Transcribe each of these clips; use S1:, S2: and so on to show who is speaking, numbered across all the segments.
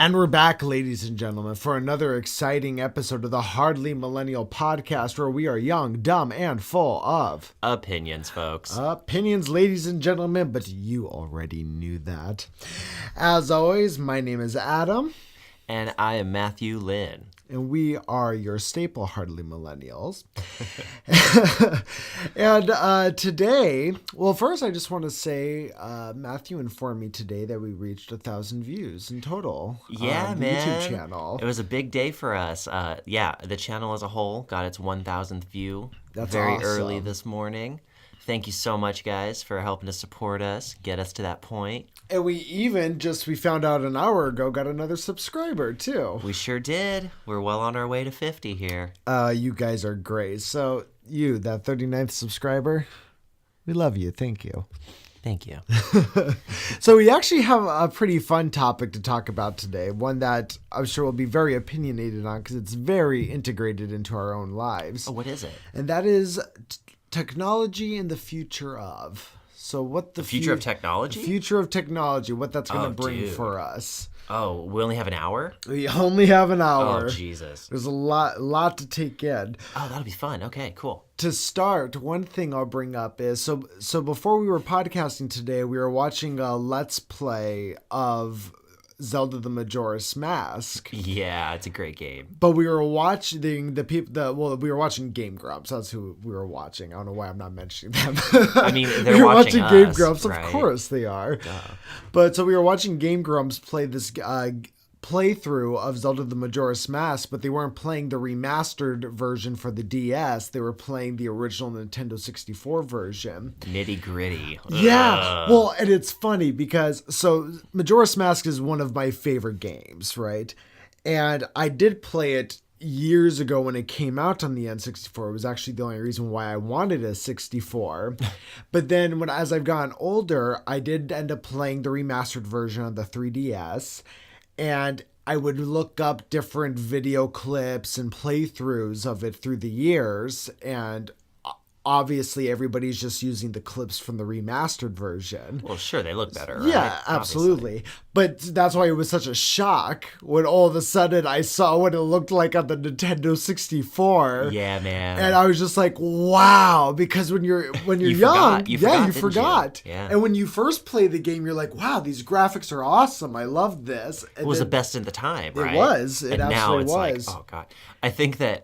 S1: And we're back, ladies and gentlemen, for another exciting episode of the Hardly Millennial podcast, where we are young, dumb, and full of
S2: opinions, folks.
S1: Opinions, ladies and gentlemen, but you already knew that. As always, my name is Adam.
S2: And I am Matthew Lynn.
S1: And we are your staple Hardly Millennials. And today, well, first I just want to say, Matthew informed me today that we reached 1,000 views in total.
S2: Yeah,
S1: on the
S2: man.
S1: YouTube channel.
S2: It was a big day for us. The channel as a whole got its 1,000th view
S1: That's
S2: very
S1: awesome.
S2: early this morning. Thank you so much, guys, for helping to support us, get us to that point.
S1: And we found out an hour ago, got another subscriber, too.
S2: We sure did. We're well on our way to 50 here.
S1: You guys are great. So, that 39th subscriber, we love you. Thank you.
S2: Thank you.
S1: So we actually have a pretty fun topic to talk about today, one that I'm sure will be very opinionated on because it's very integrated into our own lives.
S2: Oh, what is it?
S1: And that is technology and the future of. So what the
S2: future of technology?
S1: The future of technology, what that's going to bring
S2: dude.
S1: for us.
S2: Oh, we only have an hour?
S1: We only have an hour.
S2: Oh, Jesus.
S1: There's a lot to take in.
S2: Oh, that'll be fun. Okay, cool.
S1: To start, one thing I'll bring up is, so before we were podcasting today, we were watching a Let's Play of Zelda the Majora's Mask.
S2: Yeah, it's a great game.
S1: But we were watching we were watching Game Grumps. That's who we were watching. I don't know why I'm not mentioning them.
S2: I mean, they're
S1: we were
S2: watching
S1: watching
S2: us,
S1: Game Grumps.
S2: right?
S1: Of course they are.
S2: Duh.
S1: But so we were watching Game Grumps play this playthrough of Zelda the Majora's Mask, but they weren't playing the remastered version for the DS. They were playing the original Nintendo 64 version.
S2: Nitty gritty.
S1: Yeah. Well, and it's funny because Majora's Mask is one of my favorite games, right? And I did play it years ago when it came out on the N64. It was actually the only reason why I wanted a 64. But then as I've gotten older, I did end up playing the remastered version on the 3DS. And I would look up different video clips and playthroughs of it through the years. And obviously, everybody's just using the clips from the remastered version.
S2: Well, sure, they look better, right?
S1: Yeah, absolutely. Obviously. But that's why it was such a shock when all of a sudden I saw what it looked like on the Nintendo 64.
S2: Yeah, man.
S1: And I was just like, wow, because when you're young, you forgot.
S2: Yeah.
S1: And when you first play the game, you're like, wow, these graphics are awesome. I love this. And
S2: it was the best in the time, right?
S1: It was. It
S2: and
S1: absolutely
S2: now it's
S1: was.
S2: like, oh god. I think that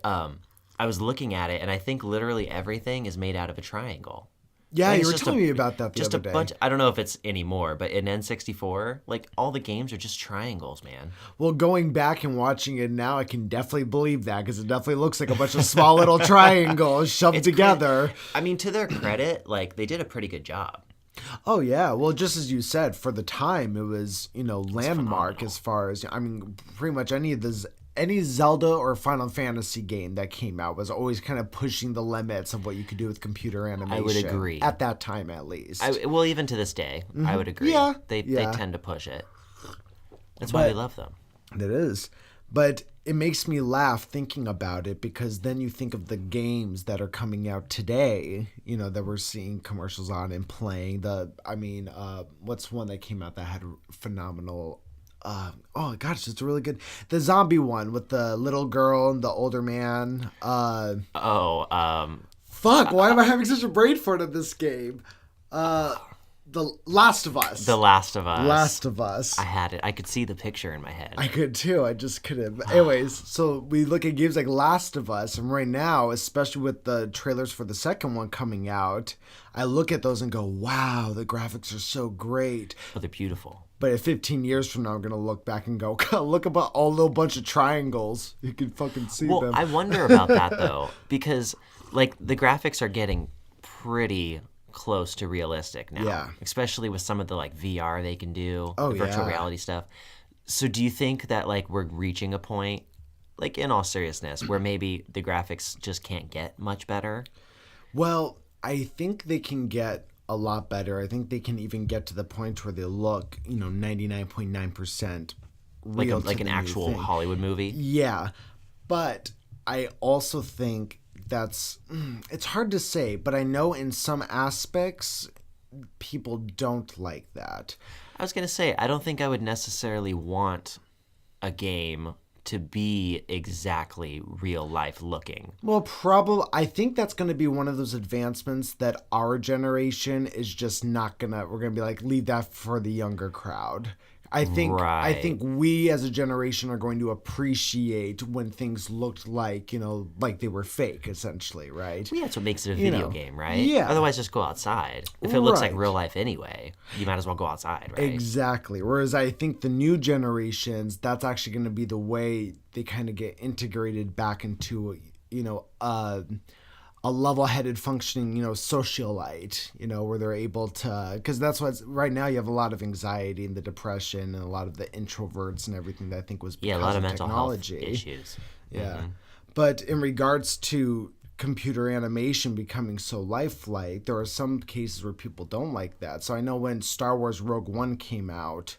S2: I was looking at it, and I think literally everything is made out of a triangle.
S1: Yeah,
S2: like
S1: you were telling me about that the other day.
S2: Bunch. I don't know if it's anymore, but in N64, like all the games are just triangles, man.
S1: Well, going back and watching it now, I can definitely believe that because it definitely looks like a bunch of small little triangles shoved together.
S2: I mean, to their credit, like they did a pretty good job.
S1: Oh yeah, well, just as you said, for the time it was landmark as far as pretty much any Zelda or Final Fantasy game that came out was always kind of pushing the limits of what you could do with computer animation.
S2: I would agree.
S1: At that time, at least.
S2: Well, even to this day, I would agree.
S1: Yeah.
S2: They tend to push it. That's why we love them.
S1: It is. But it makes me laugh thinking about it because then you think of the games that are coming out today, that we're seeing commercials on and playing. What's one that came out that had phenomenal... oh gosh, it's really good. The zombie one with the little girl and the older man. Fuck, why am I having such a brain fart of this game? The Last of Us.
S2: The Last of Us.
S1: Last of Us.
S2: I had it. I could see the picture in my head.
S1: I could too. I just couldn't. Anyways, so we look at games like Last of Us, and right now, especially with the trailers for the second one coming out, I look at those and go, wow, the graphics are so great.
S2: Oh, they're beautiful.
S1: But 15 years from now, I'm going to look back and go, God, look about all little bunch of triangles. You can fucking see them.
S2: Well, I wonder about that, though, because, like, the graphics are getting pretty close to realistic now.
S1: Yeah.
S2: Especially with some of the, like, VR they can do,
S1: the
S2: virtual reality stuff. So do you think that, like, we're reaching a point, like, in all seriousness, where maybe the graphics just can't get much better?
S1: Well, I think they can get a lot better. I think they can even get to the point where they look, 99.9% real,
S2: like an actual Hollywood movie.
S1: Yeah, but I also think it's hard to say, but I know in some aspects people don't like that.
S2: I was gonna say I don't think I would necessarily want a game to be exactly real life looking.
S1: Well, probably. I think that's going to be one of those advancements that our generation is just not gonna. We're gonna be like, leave that for the younger crowd. I think. I
S2: Right.
S1: think we as a generation are going to appreciate when things looked like, like they were fake, essentially, right?
S2: Yeah, that's what makes it a video
S1: know,
S2: game, right?
S1: yeah.
S2: Otherwise, just go outside. If it looks like
S1: Right.
S2: real life anyway, you might as well go outside, right?
S1: Exactly. Whereas I think the new generations, that's actually going to be the way they kind of get integrated back into, a level-headed functioning, socialite, where they're able to, because that's what's right now. You have a lot of anxiety and the depression and a lot of the introverts and everything that I think was
S2: Yeah,
S1: because
S2: a lot of
S1: of
S2: mental
S1: technology.
S2: health issues.
S1: Yeah. But in regards to computer animation becoming so lifelike, there are some cases where people don't like that. So I know when Star Wars Rogue One came out,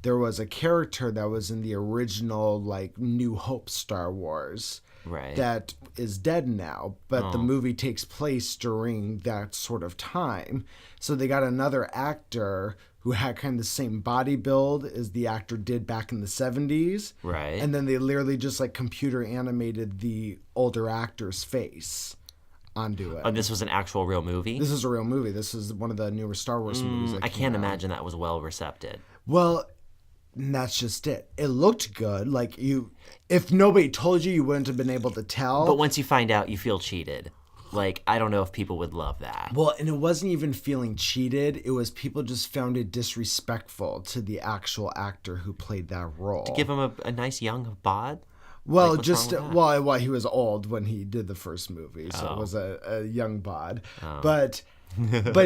S1: there was a character that was in the original, like, New Hope Star Wars
S2: Right.
S1: that is dead now, but the
S2: Oh.
S1: movie takes place during that sort of time. So they got another actor who had kind of the same body build as the actor did back in the 70s.
S2: Right.
S1: And then they literally just like computer animated the older actor's face onto it.
S2: Oh, this was an actual real movie?
S1: This is a real movie. This is one of the newer Star Wars movies. That
S2: I
S1: came
S2: can't
S1: out.
S2: imagine that was well received.
S1: Well, and that's just it. It looked good. Like if nobody told you, you wouldn't have been able to tell.
S2: But once you find out, you feel cheated. Like, I don't know if people would love that.
S1: Well, and it wasn't even feeling cheated. It was people just found it disrespectful to the actual actor who played that role.
S2: Give him a nice young bod?
S1: Well,
S2: Like, what's
S1: just
S2: wrong with that?
S1: well, he was old when he did the first movie, so it was a young bod. But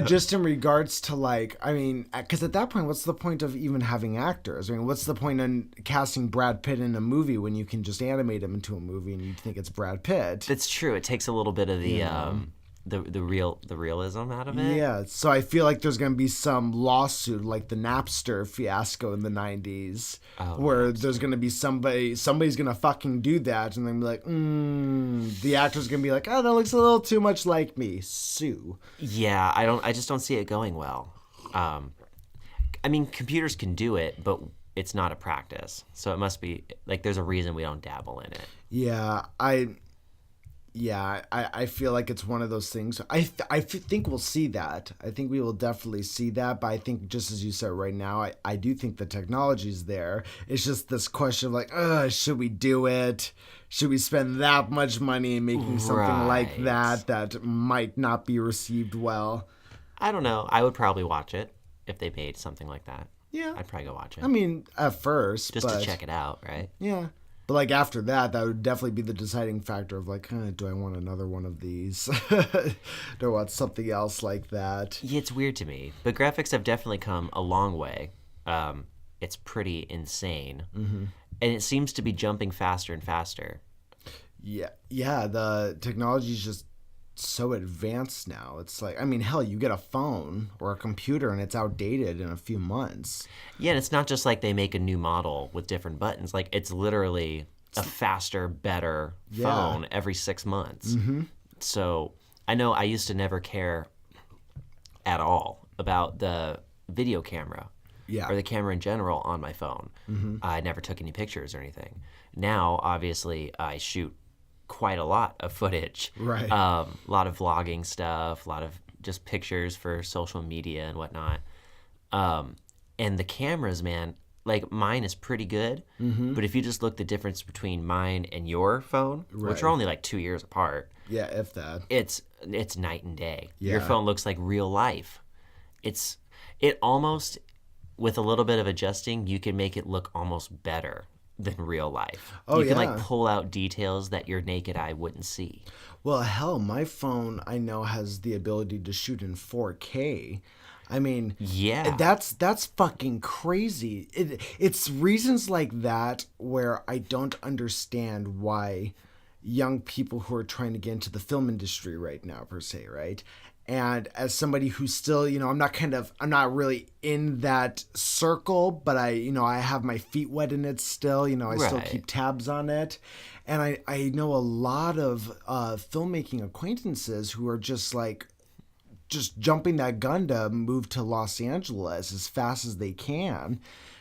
S1: just in regards to because at that point, what's the point of even having actors? I mean, what's the point in casting Brad Pitt in a movie when you can just animate him into a movie and you think it's Brad Pitt?
S2: It's true. It takes a little bit of the realism out of it.
S1: Yeah, so I feel like there's going to be some lawsuit like the Napster fiasco in the 90s where there's going to be somebody's going to fucking do that and then be like, the actor's going to be like, oh, that looks a little too much like me. Sue.
S2: Yeah, I just don't see it going well. I mean, computers can do it, but it's not a practice. So it must be like there's a reason we don't dabble in it.
S1: Yeah, I feel like it's one of those things. I think we'll see that. I think we will definitely see that. But I think just as you said right now, I do think the technology's there. It's just this question of like, should we do it? Should we spend that much money in making something like
S2: Right.
S1: that might not be received well?
S2: I don't know. I would probably watch it if they made something like that.
S1: Yeah.
S2: I'd probably go watch it.
S1: I mean, at first.
S2: just
S1: but,
S2: to check it out, right?
S1: Yeah. But like after that, that would definitely be the deciding factor of like, do I want another one of these? Do I want something else like that?
S2: Yeah, it's weird to me. But graphics have definitely come a long way. It's pretty insane. Mm-hmm. And it seems to be jumping faster and faster.
S1: Yeah. The technology is just so advanced now. It's like, I mean, hell, you get a phone or a computer and it's outdated in a few months.
S2: Yeah, and it's not just like they make a new model with different buttons. Like, it's literally a faster, better phone every 6 months. Mm-hmm. So I know I used to never care at all about the video camera or the camera in general on my phone. Mm-hmm. I never took any pictures or anything. Now, obviously, I shoot quite a lot of footage.
S1: Right.
S2: A lot of vlogging stuff, a lot of just pictures for social media and whatnot. And the cameras, man, like mine is pretty good. Mm-hmm. But if you just look the difference between mine and your phone, which are only like 2 years apart.
S1: Yeah, if that.
S2: It's night and day.
S1: Yeah.
S2: Your phone looks like real life. It almost, with a little bit of adjusting, you can make it look almost better than real life.
S1: Oh,
S2: you can
S1: yeah.
S2: like pull out details that your naked eye wouldn't see.
S1: Well, hell, my phone I know has the ability to shoot in 4K. I mean,
S2: Yeah.
S1: that's fucking crazy. It's reasons like that where I don't understand why young people who are trying to get into the film industry right now, per se, right? And as somebody who's still, I'm not really in that circle, but I have my feet wet in it still. I still
S2: Right.
S1: keep tabs on it. And I know a lot of filmmaking acquaintances who are just jumping that gun to move to Los Angeles as fast as they can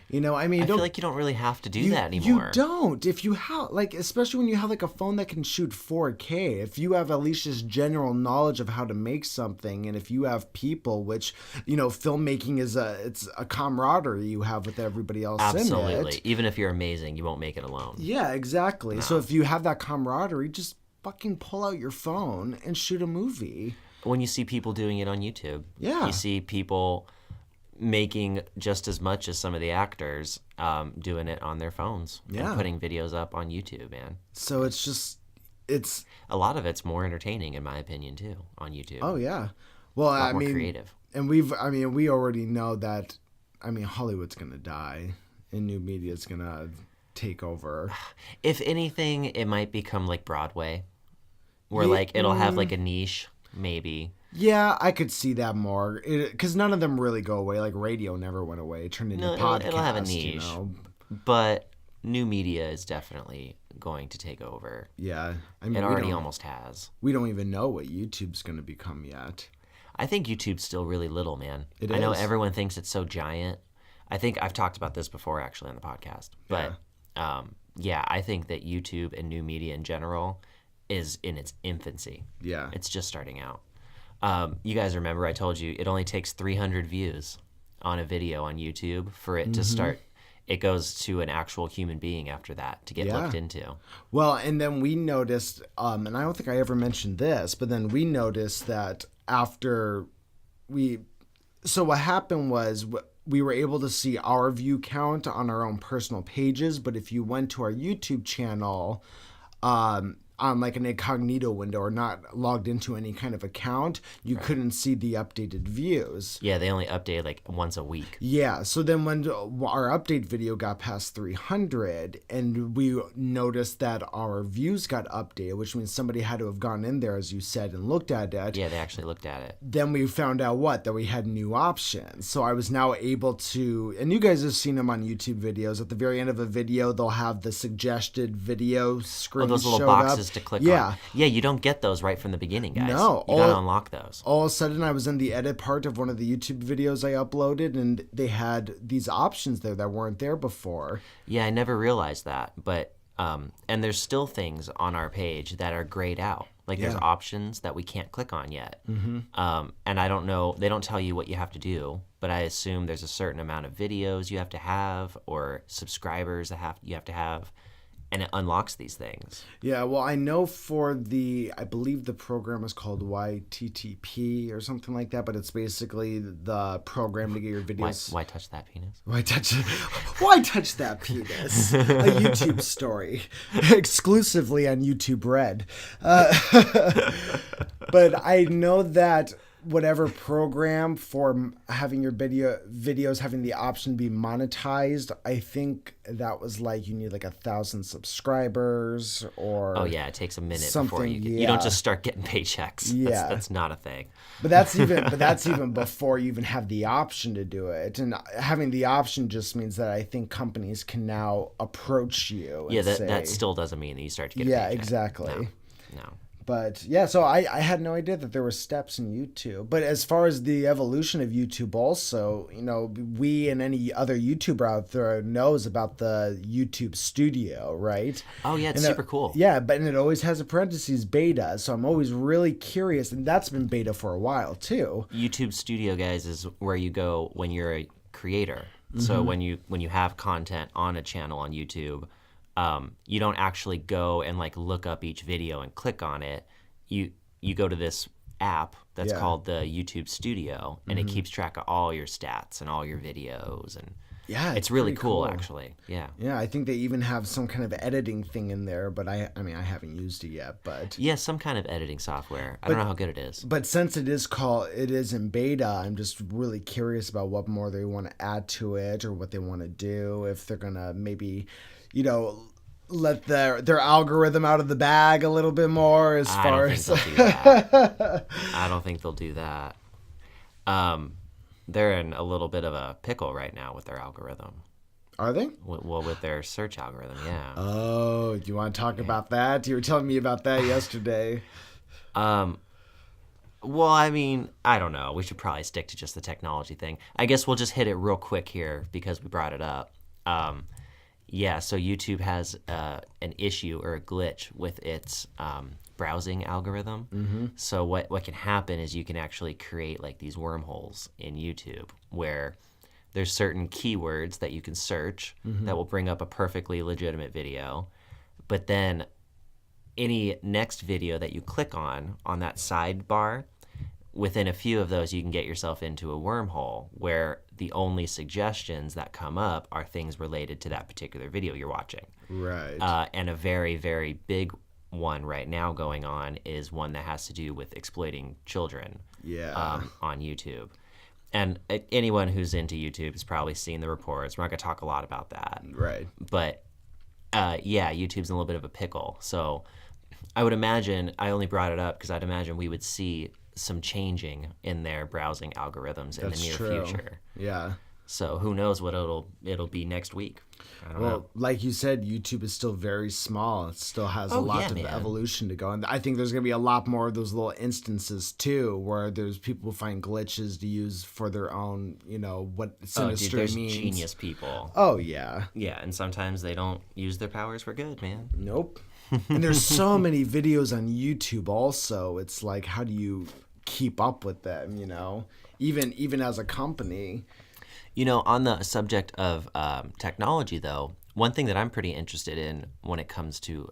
S1: You know, I mean,
S2: I feel like you don't really have to do that anymore.
S1: You don't. If you have, like, especially when you have, like, a phone that can shoot 4K, if you have at least just general knowledge of how to make something, and if you have people, which, you know, filmmaking it's a camaraderie you have with everybody else in it.
S2: Absolutely. Even if you're amazing, you won't make it alone.
S1: Yeah, exactly. No. So if you have that camaraderie, just fucking pull out your phone and shoot a movie.
S2: When you see people doing it on YouTube.
S1: Yeah.
S2: You see people making just as much as some of the actors doing it on their phones and putting videos up on YouTube, man.
S1: So it's
S2: a lot of it's more entertaining, in my opinion, too, on YouTube.
S1: Oh yeah, well,
S2: a lot more creative.
S1: And we already know that. I mean, Hollywood's gonna die, and new media's gonna take over.
S2: If anything, it might become like Broadway, where like it'll have like a niche, maybe.
S1: Yeah, I could see that more because none of them really go away. Like radio never went away; it turned into podcast.
S2: It'll have a niche,
S1: you know?
S2: But new media is definitely going to take over.
S1: Yeah, I mean,
S2: it already almost has.
S1: We don't even know what YouTube's going to become yet.
S2: I think YouTube's still really little, man.
S1: I
S2: know everyone thinks it's so giant. I think I've talked about this before, actually, on the podcast. But I think that YouTube and new media in general is in its infancy.
S1: Yeah,
S2: it's just starting out. You guys remember I told you it only takes 300 views on a video on YouTube for it to start. It goes to an actual human being after that to get looked into. Well,
S1: and then we noticed, and I don't think I ever mentioned this, but then we noticed that after so what happened was we were able to see our view count on our own personal pages, but if you went to our YouTube channel, on like an incognito window or not logged into any kind of account, you couldn't see the updated views.
S2: Yeah, they only update like once a week.
S1: Yeah, so then when our update video got past 300 and we noticed that our views got updated, which means somebody had to have gone in there, as you said, and looked at it.
S2: Yeah, they actually looked at it.
S1: Then we found out that we had new options. So I was now able to, and you guys have seen them on YouTube videos, at the very end of a video, they'll have the suggested video screen
S2: those little boxes to click on. Yeah, you don't get those right from the beginning, guys.
S1: No.
S2: You gotta unlock those.
S1: All of a sudden, I was in the edit part of one of the YouTube videos I uploaded, and they had these options there that weren't there before.
S2: Yeah, I never realized that. But, and there's still things on our page that are grayed out. Like there's options that we can't click on yet. Mm-hmm. And I don't know, they don't tell you what you have to do, but I assume there's a certain amount of videos you have to have or subscribers that you have to have. And it unlocks these things.
S1: Yeah, well, I know I believe the program is called YTTP or something like that, but it's basically the program to get your videos.
S2: Why touch that penis?
S1: Why touch that penis? A YouTube story. Exclusively on YouTube Red. But I know that whatever program for having your videos having the option to be monetized, I think that was like you need like 1,000 subscribers or
S2: it takes a minute before you don't just start getting paychecks.
S1: Yeah,
S2: that's not a thing.
S1: But that's even before you even have the option to do it. And having the option just means that I think companies can now approach you. And
S2: that still doesn't mean that you start to get a paycheck.
S1: Exactly.
S2: No.
S1: But yeah, so I had no idea that there were steps in YouTube. But as far as the evolution of YouTube also, you know, we and any other YouTuber out there knows about the YouTube Studio, right?
S2: Oh yeah, it's super cool.
S1: Yeah, but it always has a parentheses beta, so I'm always really curious, and that's been beta for a while too.
S2: YouTube Studio, guys, is where you go when you're a creator. Mm-hmm. So when you have content on a channel on YouTube, you don't actually go and like look up each video and click on it. You go to this app that's called the YouTube Studio, and it keeps track of all your stats and all your videos, and it's really cool actually. Yeah,
S1: I think they even have some kind of editing thing in there, but I haven't used it yet. But
S2: some kind of editing software. I don't know how good it is.
S1: But since it is in beta, I'm just really curious about what more they want to add to it or what they want to do. If they're gonna maybe, you know, let their algorithm out of the bag a little bit more as far as
S2: I don't think they'll do that. They're in a little bit of a pickle right now with their algorithm.
S1: Are they?
S2: Well, with their search algorithm, yeah.
S1: Oh, do you want to talk about that? You were telling me about that yesterday.
S2: Well, I mean, I don't know. We should probably stick to just the technology thing. I guess we'll just hit it real quick here because we brought it up. Yeah, so YouTube has an issue or a glitch with its browsing algorithm. Mm-hmm. So what can happen is you can actually create like these wormholes in YouTube where there's certain keywords that you can search that will bring up a perfectly legitimate video, but then any next video that you click on that sidebar, within a few of those, you can get yourself into a wormhole where the only suggestions that come up are things related to that particular video you're watching.
S1: Right.
S2: And a very, very big one right now going on is one that has to do with exploiting children on YouTube. And anyone who's into YouTube has probably seen the reports. We're not going to talk a lot about that.
S1: Right.
S2: But YouTube's in a little bit of a pickle. So I would imagine, I only brought it up because I'd imagine we would see some changing in their browsing algorithms in the near future.
S1: Yeah.
S2: So who knows what it'll be next week. I don't know.
S1: Like you said, YouTube is still very small. It still has a lot of evolution to go. And I think there's going to be a lot more of those little instances, too, where there's people who find glitches to use for their own, what sinister
S2: there's
S1: means.
S2: Genius people.
S1: Oh, yeah.
S2: Yeah, and sometimes they don't use their powers for good, man.
S1: Nope. And there's so many videos on YouTube also. It's like, how do you keep up with them, even as a company?
S2: On the subject of technology, though, one thing that I'm pretty interested in when it comes to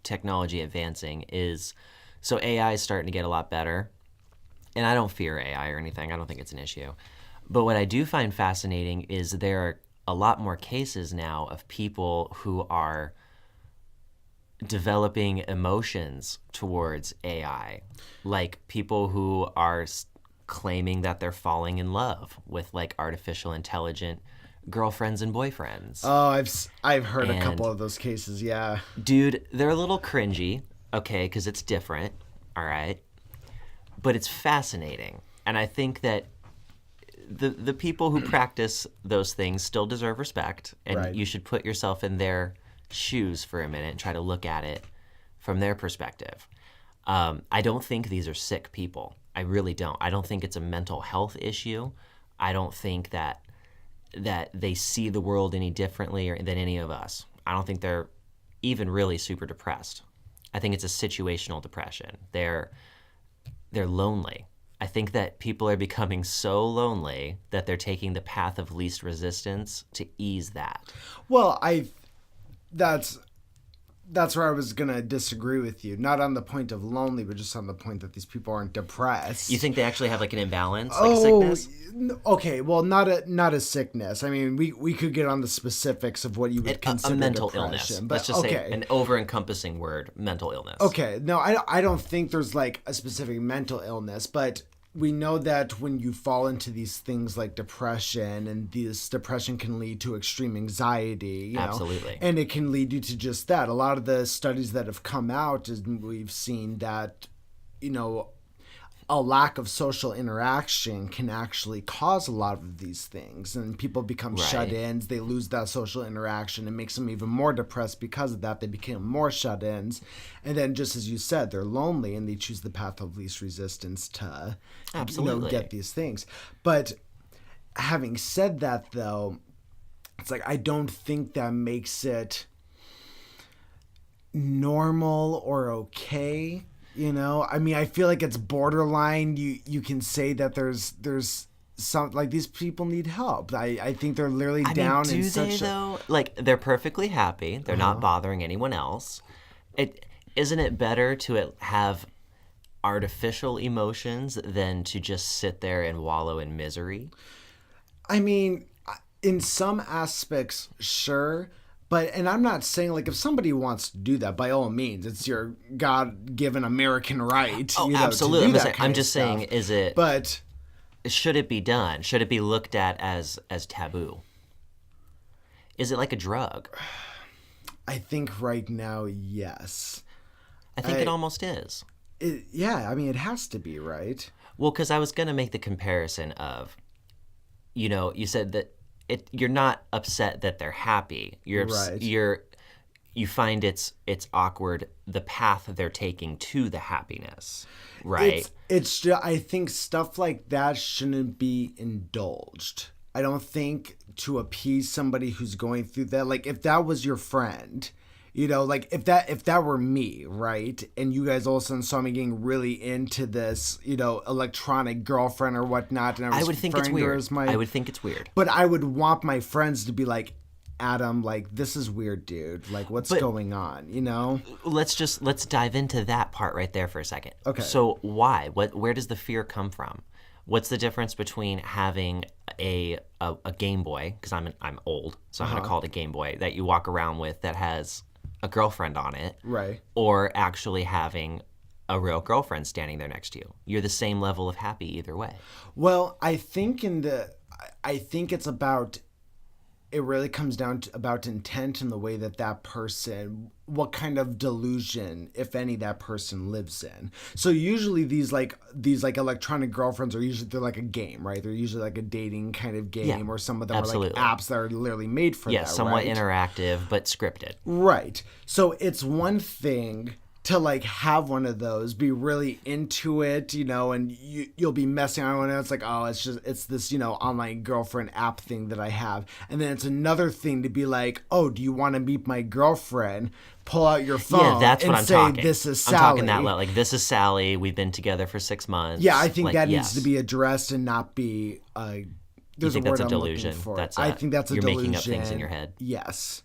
S2: technology advancing is, so AI is starting to get a lot better. And I don't fear AI or anything. I don't think it's an issue. But what I do find fascinating is there are a lot more cases now of people who are developing emotions towards AI. Like people who are claiming that they're falling in love with like artificial intelligent girlfriends and boyfriends.
S1: Oh, I've heard a couple of those cases, yeah.
S2: Dude, they're a little cringy, okay, because it's different, all right? But it's fascinating. And I think that the people who practice those things still deserve respect, and you should put yourself in their shoes for a minute and try to look at it from their perspective. I don't think these are sick people. I really don't. I don't think it's a mental health issue. I don't think that they see the world any differently than any of us. I don't think they're even really super depressed. I think it's a situational depression. They're lonely. I think that people are becoming so lonely that they're taking the path of least resistance to ease that.
S1: Well, that's where I was going to disagree with you. Not on the point of lonely, but just on the point that these people aren't depressed.
S2: You think they actually have like an imbalance, like a sickness?
S1: Okay. Well, not a sickness. I mean, we could get on the specifics of what you would consider
S2: a mental
S1: depression.
S2: Illness.
S1: But,
S2: let's just say an over-encompassing word, mental illness.
S1: Okay. No, I don't think there's like a specific mental illness, but we know that when you fall into these things like depression, and this depression can lead to extreme anxiety,
S2: Absolutely.
S1: And it can lead you to just that. A lot of the studies that have come out, is we've seen that, a lack of social interaction can actually cause a lot of these things, and people become shut-ins. They lose that social interaction. It makes them even more depressed because of that. They become more shut-ins, and then just as you said, they're lonely and they choose the path of least resistance to get these things. But having said that, though, it's like I don't think that makes it normal or okay. I mean, I feel like it's borderline. You can say that there's some, like, these people need help. I think they're literally down in such.
S2: Do they though? Like, they're perfectly happy. They're not bothering anyone else. Isn't it better to have artificial emotions than to just sit there and wallow in misery?
S1: I mean, in some aspects, sure. And I'm not saying, like, if somebody wants to do that, by all means, it's your God-given American right.
S2: Absolutely.
S1: To do that
S2: I'm just saying, should it be done? Should it be looked at as taboo? Is it like a drug?
S1: I think right now, yes.
S2: I think it almost is.
S1: Yeah, I mean, it has to be, right?
S2: Well, because I was going to make the comparison of, you said that you're not upset that they're happy. You find it's awkward the path they're taking to the happiness, right?
S1: It's I think stuff like that shouldn't be indulged. I don't think to appease somebody who's going through that, like if that was your friend, you know, like if that were me, right? And you guys all of a sudden saw me getting really into this, you know, electronic girlfriend or whatnot, and
S2: I would think it's weird. I would think it's weird.
S1: But I would want my friends to be like, Adam, like, this is weird, dude. Like, what's going on, you know?
S2: Let's dive into that part right there for a second.
S1: Okay.
S2: So why? Where does the fear come from? What's the difference between having a Game Boy, because I'm old, so I'm going to call it a Game Boy, that you walk around with that has a girlfriend on it,
S1: right? Or
S2: actually having a real girlfriend standing there next to you? You're the same level of happy either way.
S1: Well, I think it's about, it really comes down to about intent and the way that person, what kind of delusion, if any, that person lives in. So usually these electronic girlfriends they're like a game, right? They're usually like a dating kind of game, or some of them are like apps that are literally made for that, right?
S2: Somewhat interactive, but scripted.
S1: Right. So it's one thing to like have one of those, be really into it, you know, and you'll be messing around and it's like, oh, it's this, you know, online girlfriend app thing that I have. And then it's another thing to be like, oh, do you want to meet my girlfriend? Pull out your phone and say, this is Sally.
S2: I'm talking that loud. Like, this is Sally. We've been together for 6 months.
S1: Yeah, I think that needs to be addressed and not be, there's
S2: a word
S1: I'm
S2: delusion?
S1: looking for.
S2: I
S1: think that's a
S2: you're
S1: delusion.
S2: You're making up things in your head.
S1: Yes.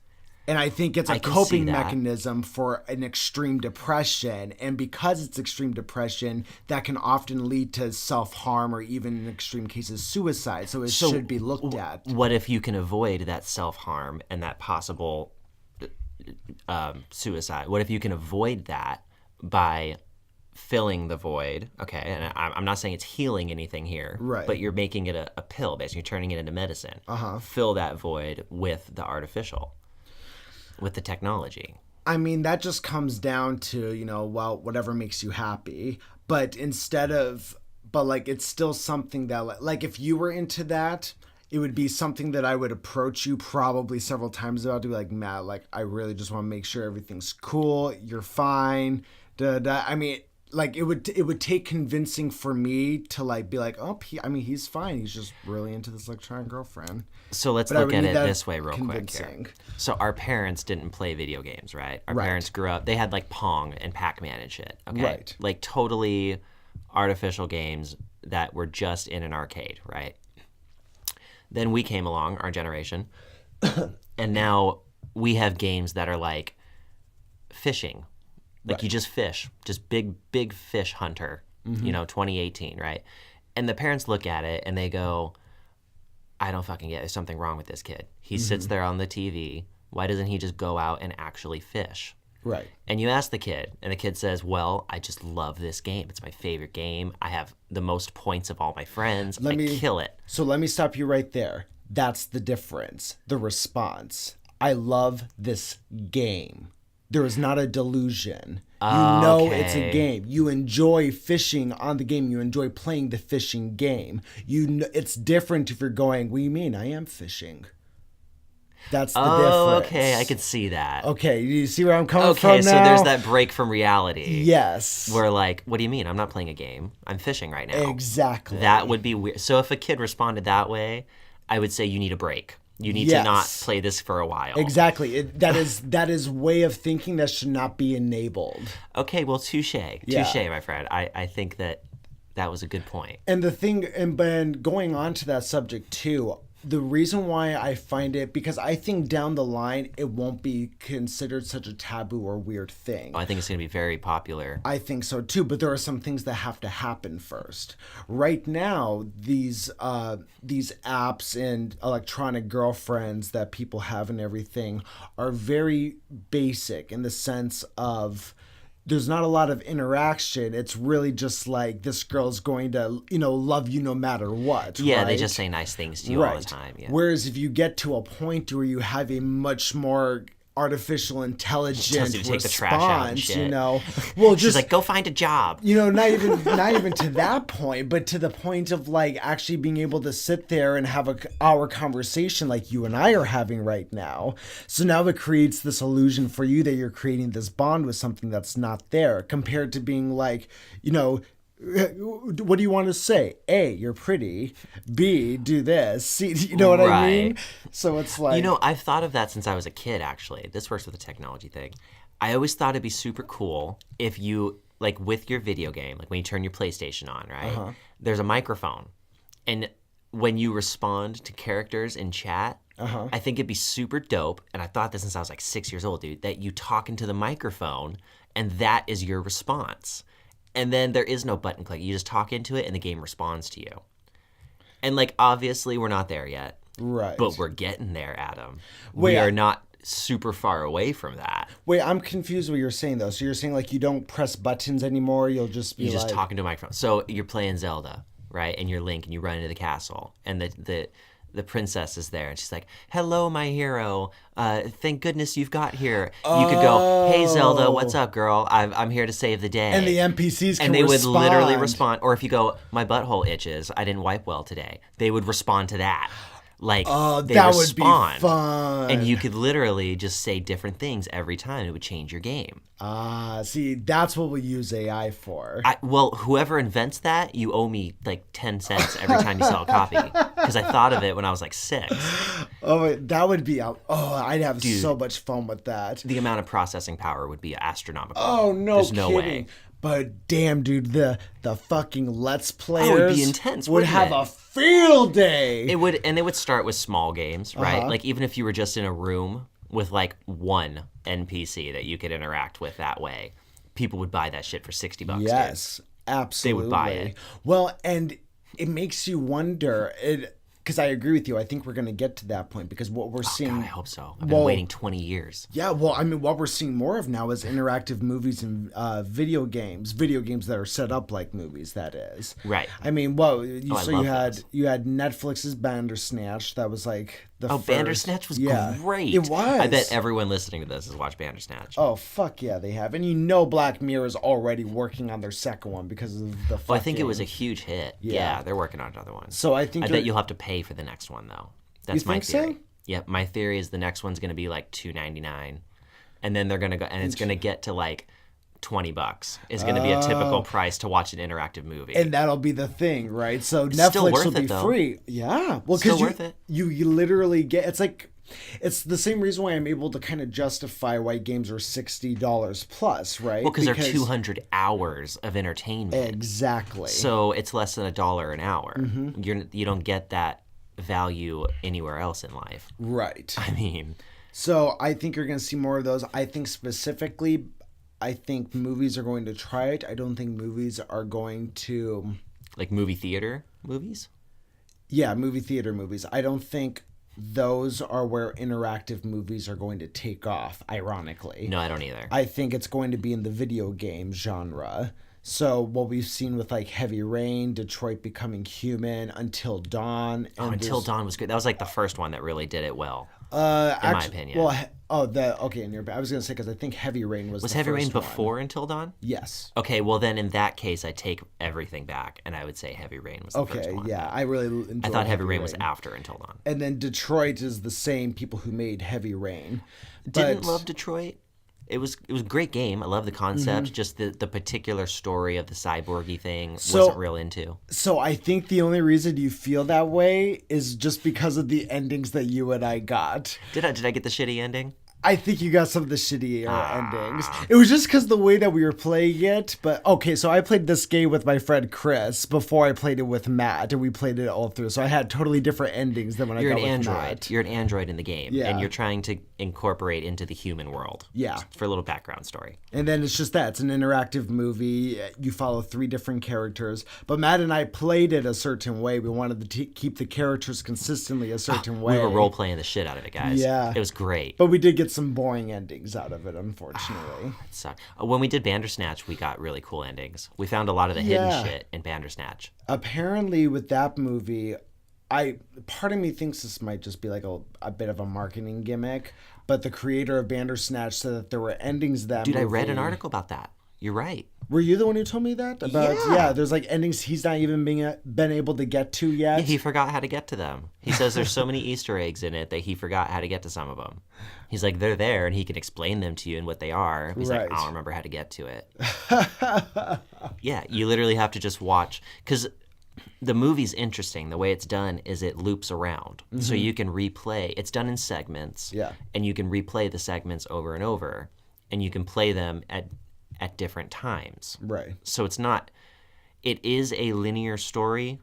S1: And I think it's a coping mechanism for an extreme depression. And because it's extreme depression, that can often lead to self-harm or even in extreme cases, suicide. So it should be looked at.
S2: What if you can avoid that self-harm and that possible suicide? What if you can avoid that by filling the void? Okay, and I'm not saying it's healing anything here,
S1: right? But
S2: you're making it a pill, basically. You're turning it into medicine. Fill that void with the artificial. With the technology.
S1: I mean, that just comes down to, you know, well, whatever makes you happy. But it's still something that, like, if you were into that, it would be something that I would approach you probably several times about, to be like, Matt, like, I really just want to make sure everything's cool. You're fine. I mean, like, it would take convincing for me to, like, be like, oh, he's fine. He's just really into this electronic girlfriend.
S2: So let's look at it this way real quick here. So our parents didn't play video games, right? Our parents grew up, they had like Pong and Pac-Man and shit, okay?
S1: Right.
S2: Like totally artificial games that were just in an arcade, right? Then we came along, our generation, and now we have games that are like fishing. Like you just fish, just big fish hunter, you know, 2018, right? And the parents look at it and they go, I don't fucking get it. There's something wrong with this kid. He sits there on the TV. Why doesn't he just go out and actually fish?
S1: Right.
S2: And you ask the kid, and the kid says, well, I just love this game. It's my favorite game. I have the most points of all my friends. I kill it.
S1: So let me stop you right there. That's the difference. The response. I love this game. There is not a delusion. It's a game. You enjoy fishing on the game. You enjoy playing the fishing game. It's different if you're going, what do you mean? I am fishing. That's the difference.
S2: Okay, I could see that.
S1: Okay, you see where I'm coming from now?
S2: Okay, so there's that break from reality.
S1: Yes.
S2: Where like, what do you mean? I'm not playing a game. I'm fishing right now.
S1: Exactly.
S2: That would be weird. So if a kid responded that way, I would say you need a break. You need to not play this for a while.
S1: Exactly. That is way of thinking that should not be enabled.
S2: Okay, well, touche. Touche, my friend. I think that was a good point.
S1: And the thing, and going on to that subject too, the reason why I find it, because I think down the line it won't be considered such a taboo or weird thing.
S2: I think it's going to be very popular.
S1: I think so too, but there are some things that have to happen first. Right now, these apps and electronic girlfriends that people have and everything are very basic in the sense of there's not a lot of interaction. It's really just like this girl's going to, you know, love you no matter what.
S2: Yeah,
S1: right?
S2: They just say nice things to you all the time. Yeah.
S1: Whereas if you get to a point where you have a much more artificial intelligent
S2: you take the trash out and shit.
S1: You know, well,
S2: she's like, go find a job.
S1: You know, not even to that point, but to the point of like actually being able to sit there and have our conversation like you and I are having right now. So now it creates this illusion for you that you're creating this bond with something that's not there, compared to being like, you know, What do you want to say? A, you're pretty. B, do this. C, you know what I mean? So it's like...
S2: You know, I've thought of that since I was a kid, actually. This works with the technology thing. I always thought it'd be super cool if you, like with your video game, like when you turn your PlayStation on, right? There's a microphone. And when you respond to characters in chat, I think it'd be super dope. And I thought this since I was like 6 years old, dude, that you talk into the microphone and that is your response. And then there is no button click. You just talk into it and the game responds to you. And like, obviously we're not there yet.
S1: Right.
S2: But we're getting there, Adam. We are not super far away from that.
S1: Wait, I'm confused what you're saying though. So you're saying like you don't press buttons anymore, you'll just be
S2: just talking to a microphone. So you're playing Zelda, right? And you're Link and you run into the castle and the princess is there, and she's like, "Hello, my hero. Thank goodness you've got here." You could go, "Hey, Zelda, what's up, girl? I'm here to save the day."
S1: And the NPCs can
S2: and they
S1: respond.
S2: would literally respond. Or if you go, "My butthole itches. I didn't wipe well today," they would respond to that. Like, they
S1: that
S2: respond.
S1: would be fun.
S2: And you could literally just say different things every time. It would change your game.
S1: See, that's what we use AI for.
S2: Well, whoever invents that, you owe me like 10 cents every time you sell a copy. Because I thought of it when I was like 6.
S1: Oh, that would be... I'd have so much fun with that.
S2: The amount of processing power would be astronomical.
S1: Oh, no
S2: There's
S1: kidding.
S2: No way.
S1: But damn, dude, the fucking Let's Players
S2: it would be intense,
S1: would have a field day.
S2: It would, and it would start with small games, right? Like even if you were just in a room with like one NPC that you could interact with that way, people would buy that shit for $60.
S1: Yes,
S2: dude.
S1: absolutely.
S2: They would buy it.
S1: Well, and it makes you wonder. Because I agree with you. I think we're going to get to that point because what we're seeing...
S2: God, I hope so. I've been waiting 20 years.
S1: Yeah, well, I mean, what we're seeing more of now is interactive movies and video games that are set up like movies, that is.
S2: Right.
S1: I mean, you had Netflix's Bandersnatch. That was like the first...
S2: Bandersnatch was great.
S1: It was.
S2: I bet everyone listening to this has watched Bandersnatch.
S1: Oh, fuck yeah, they have. And you know Black Mirror is already working on their second one because of the
S2: Well, I think it was a huge hit. Yeah, they're working on another one.
S1: So I bet
S2: you'll have to pay for the next one, though. That's my theory. So? Yeah, my theory is the next one's going to be like $2.99, and then they're going to go, and it's going to get to like $20. Is going to be a typical price to watch an interactive movie,
S1: and that'll be the thing, right? So Netflix will be free. Yeah, well, because you literally get it's the same reason why I'm able to kind of justify why games are $60 plus, right?
S2: Well, because they're 200 hours of entertainment.
S1: Exactly.
S2: So it's less than $1 an hour. You don't get that value anywhere else in life.
S1: Right.
S2: I mean,
S1: so I think you're going to see more of those. I think specifically, movies are going to try it. I don't think movies are going to...
S2: Like movie theater movies?
S1: Yeah, movie theater movies. I don't think those are where interactive movies are going to take off, ironically.
S2: No, I don't either.
S1: I think it's going to be in the video game genre. So what we've seen with like Heavy Rain, Detroit Becoming Human, Until Dawn. And
S2: Until Dawn was good. That was like the first one that really did it well. In my opinion.
S1: Well, I was gonna say because I think Heavy Rain was the
S2: Heavy Rain
S1: first
S2: before
S1: one.
S2: Until Dawn?
S1: Yes.
S2: Okay, well then in that case I take everything back and I would say Heavy Rain was the first one.
S1: Okay, yeah, I really enjoyed
S2: I thought Heavy Rain was after Until Dawn.
S1: And then Detroit is the same people who made Heavy Rain.
S2: Didn't love Detroit. It was a great game. I love the concept. Just the particular story of the cyborgy thing wasn't real into.
S1: So I think the only reason you feel that way is just because of the endings that you and I got.
S2: Did I get the shitty ending?
S1: I think you got some of the shitty endings. It was just because the way that we were playing it. But okay, so I played this game with my friend Chris before I played it with Matt, and we played it all through. So I had totally different endings than when I got with Matt.
S2: You're an android in the game,
S1: yeah.
S2: And you're trying to incorporate into the human world.
S1: Yeah.
S2: Just for a little background story.
S1: And then it's just that. It's an interactive movie. You follow 3 different characters. But Matt and I played it a certain way. We wanted to keep the characters consistently a certain way.
S2: We were role-playing the shit out of it, guys.
S1: Yeah.
S2: It was great.
S1: But we did get some boring endings out of it, unfortunately.
S2: It sucked. When we did Bandersnatch, we got really cool endings. We found a lot of the hidden shit in Bandersnatch.
S1: Apparently, with that movie, part of me thinks this might just be like a bit of a marketing gimmick, but the creator of Bandersnatch said that there were endings that
S2: I read an article about that. You're right.
S1: Were you the one who told me that? About
S2: Yeah.
S1: there's like endings he's not even been able to get to yet.
S2: He forgot how to get to them. He says there's so many Easter eggs in it that he forgot how to get to some of them. He's like, they're there, and he can explain them to you and what they are. He's like, I don't remember how to get to it. Yeah, you literally have to just watch. Because the movie's interesting. The way it's done is it loops around. So you can replay. It's done in segments.
S1: Yeah.
S2: And you can replay the segments over and over. And you can play them at different times.
S1: Right.
S2: So it is a linear story,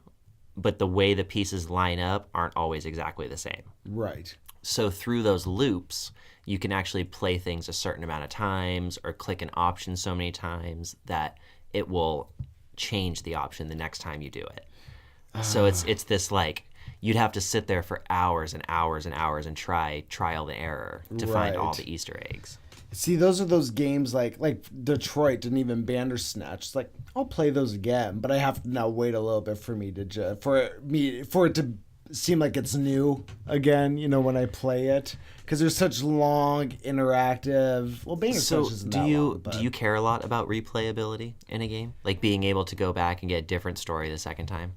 S2: but the way the pieces line up aren't always exactly the same.
S1: Right.
S2: So through those loops, you can actually play things a certain amount of times or click an option so many times that it will change the option the next time you do it. So it's this like, you'd have to sit there for hours and hours and hours and try trial and error to find all the Easter eggs.
S1: See, those are those games like Detroit didn't even Bandersnatch. It's like, I'll play those again, but I have to now wait a little bit for it to seem like it's new again, when I play it, because there's such long interactive. Well, Bandersnatch isn't that long, but...
S2: do you care a lot about replayability in a game, like being able to go back and get a different story the second time?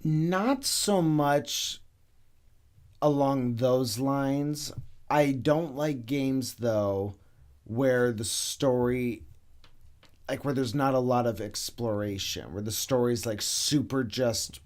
S1: Not so much along those lines. I don't like games though where the story, like where there's not a lot of exploration, where the story's like super just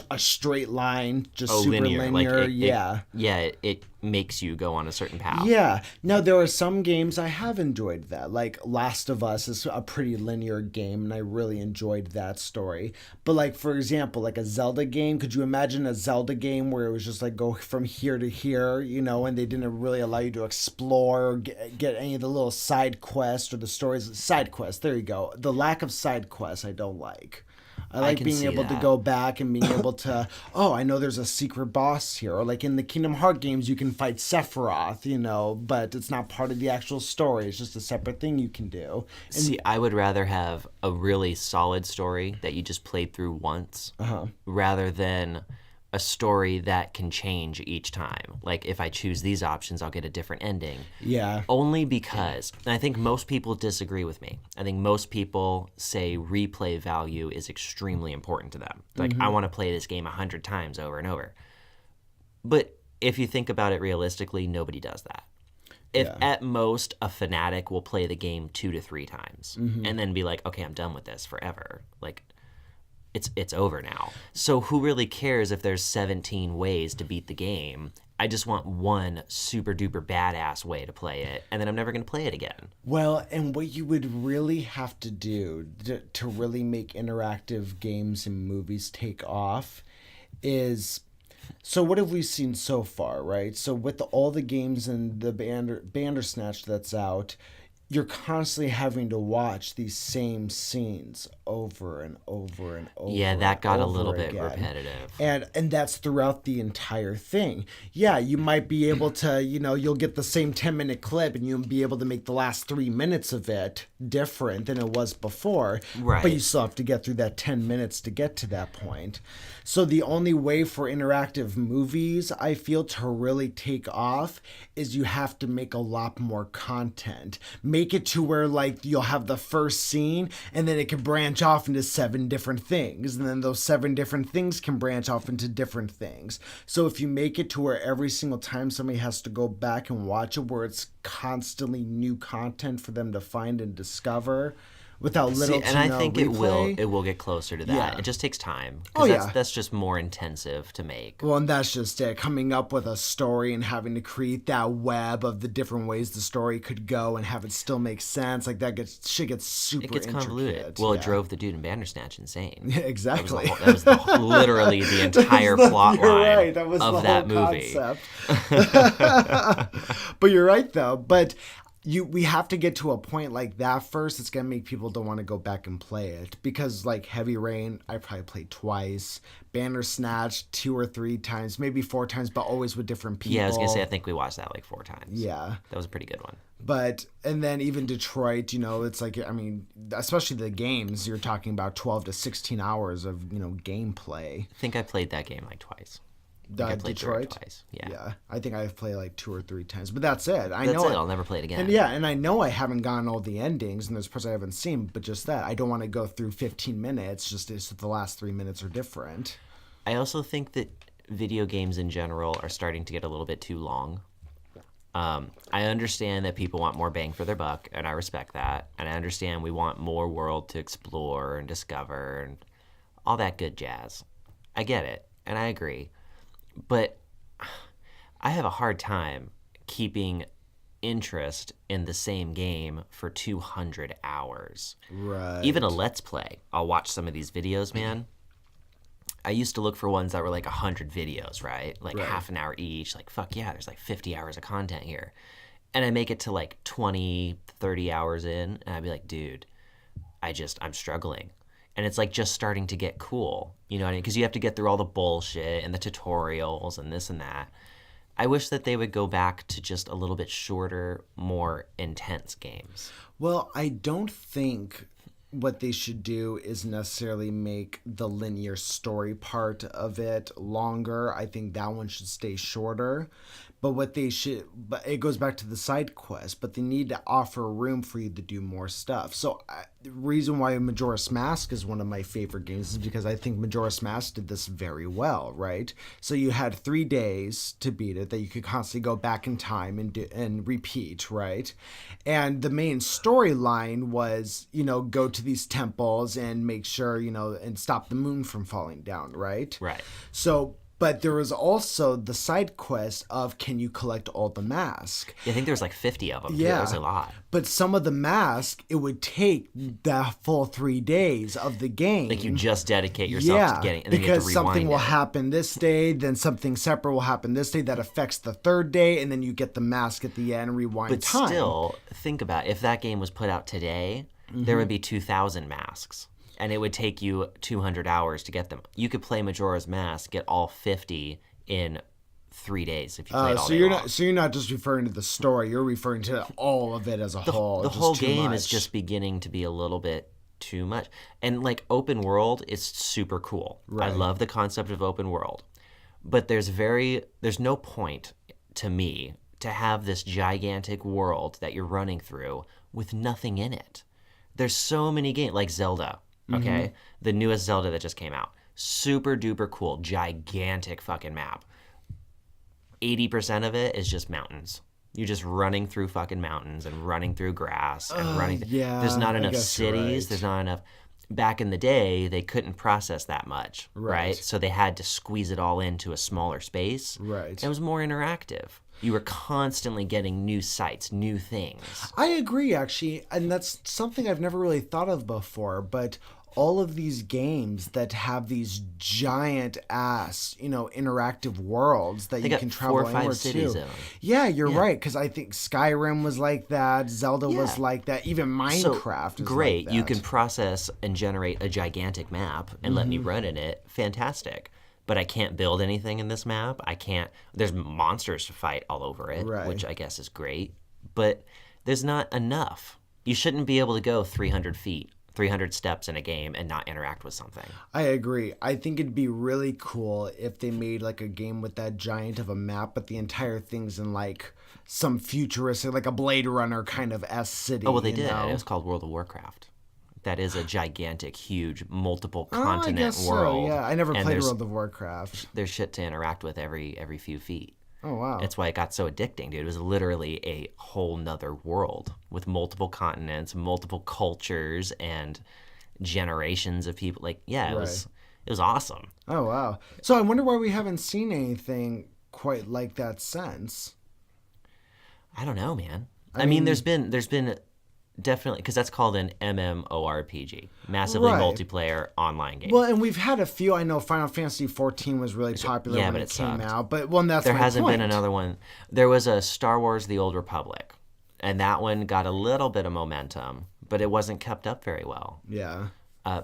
S1: a straight line, just super linear.
S2: Like it makes you go on a certain path.
S1: Yeah. Now, there are some games I have enjoyed that. Like Last of Us is a pretty linear game, and I really enjoyed that story. But like, for example, like a Zelda game, could you imagine a Zelda game where it was just like go from here to here, and they didn't really allow you to explore or get any of the little side quests or the stories? Side quests, there you go. The lack of side quests I don't like. I like being able to go back and being able to, I know there's a secret boss here. Or like in the Kingdom Hearts games, you can fight Sephiroth, but it's not part of the actual story. It's just a separate thing you can do.
S2: See, I would rather have a really solid story that you just played through once rather than a story that can change each time. Like, if I choose these options, I'll get a different ending.
S1: Yeah.
S2: Only because, and I think most people disagree with me. I think most people say replay value is extremely important to them. Like, I want to play this game 100 times over and over. But if you think about it realistically, nobody does that. If at most a fanatic will play the game 2 to 3 times and then be like, okay, I'm done with this forever. Like, it's over now. So who really cares if there's 17 ways to beat the game? I just want one super duper badass way to play it, and then I'm never going to play it again.
S1: Well, and what you would really have to do to really make interactive games and movies take off is... So what have we seen so far, right? So with all the games and the Bandersnatch that's out, you're constantly having to watch these same scenes over and over and over.
S2: Yeah, that got a little bit repetitive.
S1: And that's throughout the entire thing. Yeah, you might be able to, you'll get the same 10-minute clip and you'll be able to make the last 3 minutes of it different than it was before.
S2: Right.
S1: But you still have to get through that 10 minutes to get to that point. So the only way for interactive movies, I feel, to really take off is you have to make a lot more content. Make it to where, like, you'll have the first scene and then it can branch off into 7 different things. And then those 7 different things can branch off into different things. So if you make it to where every single time somebody has to go back and watch it, where it's constantly new content for them to find and discover... without little to no
S2: and I think
S1: replay.
S2: it will get closer to that.
S1: Yeah.
S2: It just takes time. That's just more intensive to make.
S1: Well, and that's just it. Coming up with a story and having to create that web of the different ways the story could go and have it still make sense. Like that gets super
S2: It gets convoluted.
S1: intricate.
S2: Well, it drove the dude in Bandersnatch insane.
S1: Yeah, exactly.
S2: That was literally the entire plot line of that movie.
S1: But you're right, though. But we have to get to a point like that first. It's going to make people don't want to go back and play it. Because, like, Heavy Rain, I probably played twice. Bandersnatch 2 or 3 times, maybe 4 times, but always with different people.
S2: Yeah, I was going to say, I think we watched that like 4 times.
S1: Yeah.
S2: That was a pretty good one.
S1: But, and then even Detroit, it's like, I mean, especially the games, you're talking about 12 to 16 hours of, gameplay.
S2: I think I played that game like twice. I played through it
S1: Detroit.
S2: twice. Yeah.
S1: Yeah, I think I've played like 2 or 3 times, but that's it.
S2: That's it. I'll never play it again.
S1: And yeah, and I know I haven't gotten all the endings, and there's parts I haven't seen, but just that I don't want to go through 15 minutes just as the last 3 minutes are different.
S2: I also think that video games in general are starting to get a little bit too long. I understand that people want more bang for their buck, and I respect that. And I understand we want more world to explore and discover and all that good jazz. I get it, and I agree. But I have a hard time keeping interest in the same game for 200 hours.
S1: Right.
S2: Even a Let's Play. I'll watch some of these videos, man. I used to look for ones that were like 100 videos, right? Like half an hour each. Like, fuck yeah, there's like 50 hours of content here. And I make it to like 20, 30 hours in, and I'd be like, dude, I'm struggling. And it's like just starting to get cool. You know what I mean? Because you have to get through all the bullshit and the tutorials and this and that. I wish that they would go back to just a little bit shorter, more intense games.
S1: Well, I don't think what they should do is necessarily make the linear story part of it longer. I think that one should stay shorter. But but it goes back to the side quest, but they need to offer room for you to do more stuff. So the reason why Majora's Mask is one of my favorite games is because I think Majora's Mask did this very well, right? So you had 3 days to beat it that you could constantly go back in time and repeat, right? And the main storyline was, go to these temples and make sure, and stop the moon from falling down, right?
S2: Right.
S1: So, but there was also the side quest of can you collect all the masks?
S2: Yeah, I think there was like 50 of them.
S1: Yeah.
S2: There's a lot.
S1: But some of the masks, it would take the full 3 days of the game.
S2: Like you just dedicate yourself to getting, and then you have to
S1: because
S2: rewind
S1: something will
S2: it.
S1: happen this day, then something separate will happen this day that affects the 3rd day, and then you get the mask at the end and rewind
S2: But
S1: time.
S2: still, think about it. If that game was put out today, there would be 2,000 masks. And it would take you 200 hours to get them. You could play Majora's Mask, get all 50 in 3 days if you played all
S1: so
S2: day
S1: you're
S2: long.
S1: not so you're not just referring to the story, you're referring to all of it as a whole.
S2: The
S1: just
S2: whole
S1: too
S2: game is
S1: much.
S2: just beginning to be a little bit too much. And like open world is super cool.
S1: Right.
S2: I love the concept of open world. But there's no point to me to have this gigantic world that you're running through with nothing in it. There's so many games like Zelda. Okay, the newest Zelda that just came out, super duper cool, gigantic fucking map. 80% of it is just mountains. You're just running through fucking mountains and running through grass and running.
S1: yeah,
S2: There's not
S1: I
S2: enough
S1: guess you're
S2: cities.
S1: right.
S2: There's not enough. Back in the day, they couldn't process that much, right? So they had to squeeze it all into a smaller space.
S1: Right.
S2: It was more interactive. You were constantly getting new sights, new things.
S1: I agree, actually, and that's something I've never really thought of before, but all of these games that have these giant ass, interactive worlds that
S2: They
S1: you
S2: got
S1: can travel
S2: 4 or 5
S1: anywhere
S2: cities
S1: to.
S2: in them.
S1: Yeah, you're right, because I think Skyrim was like that, Zelda was
S2: Yeah.
S1: like that, even Minecraft is
S2: Great,
S1: like that.
S2: you can process and generate a gigantic map and let me run in it. Fantastic. But I can't build anything in this map. There's monsters to fight all over it,
S1: Right.
S2: which I guess is great. But there's not enough. You shouldn't be able to go 300 feet, 300 steps in a game and not interact with something.
S1: I agree. I think it'd be really cool if they made like a game with that giant of a map, but the entire thing's in like some futuristic, like a Blade Runner kind of city.
S2: Oh, well, they
S1: you
S2: did.
S1: know?
S2: It was called World of Warcraft. That is a gigantic, huge, multiple
S1: I
S2: continent
S1: guess
S2: world.
S1: so, yeah. I never
S2: and
S1: played
S2: there's-
S1: World of Warcraft.
S2: There's shit to interact with every few feet.
S1: Oh, wow.
S2: That's why it got so addicting, dude. It was literally a whole nother world with multiple continents, multiple cultures, and generations of people. Like, yeah, it was awesome.
S1: Oh, wow. So I wonder why we haven't seen anything quite like that since.
S2: I don't know, man. I mean, there's been definitely, because that's called an MMORPG, massively
S1: Right.
S2: multiplayer online game.
S1: Well, and we've had a few. I know Final Fantasy 14 was really popular
S2: yeah,
S1: when
S2: but
S1: it
S2: it
S1: came
S2: sucked.
S1: out. But, well, that's
S2: There
S1: my
S2: hasn't
S1: point.
S2: been another one. There was a Star Wars: The Old Republic, and that one got a little bit of momentum, but it wasn't kept up very well.
S1: Yeah.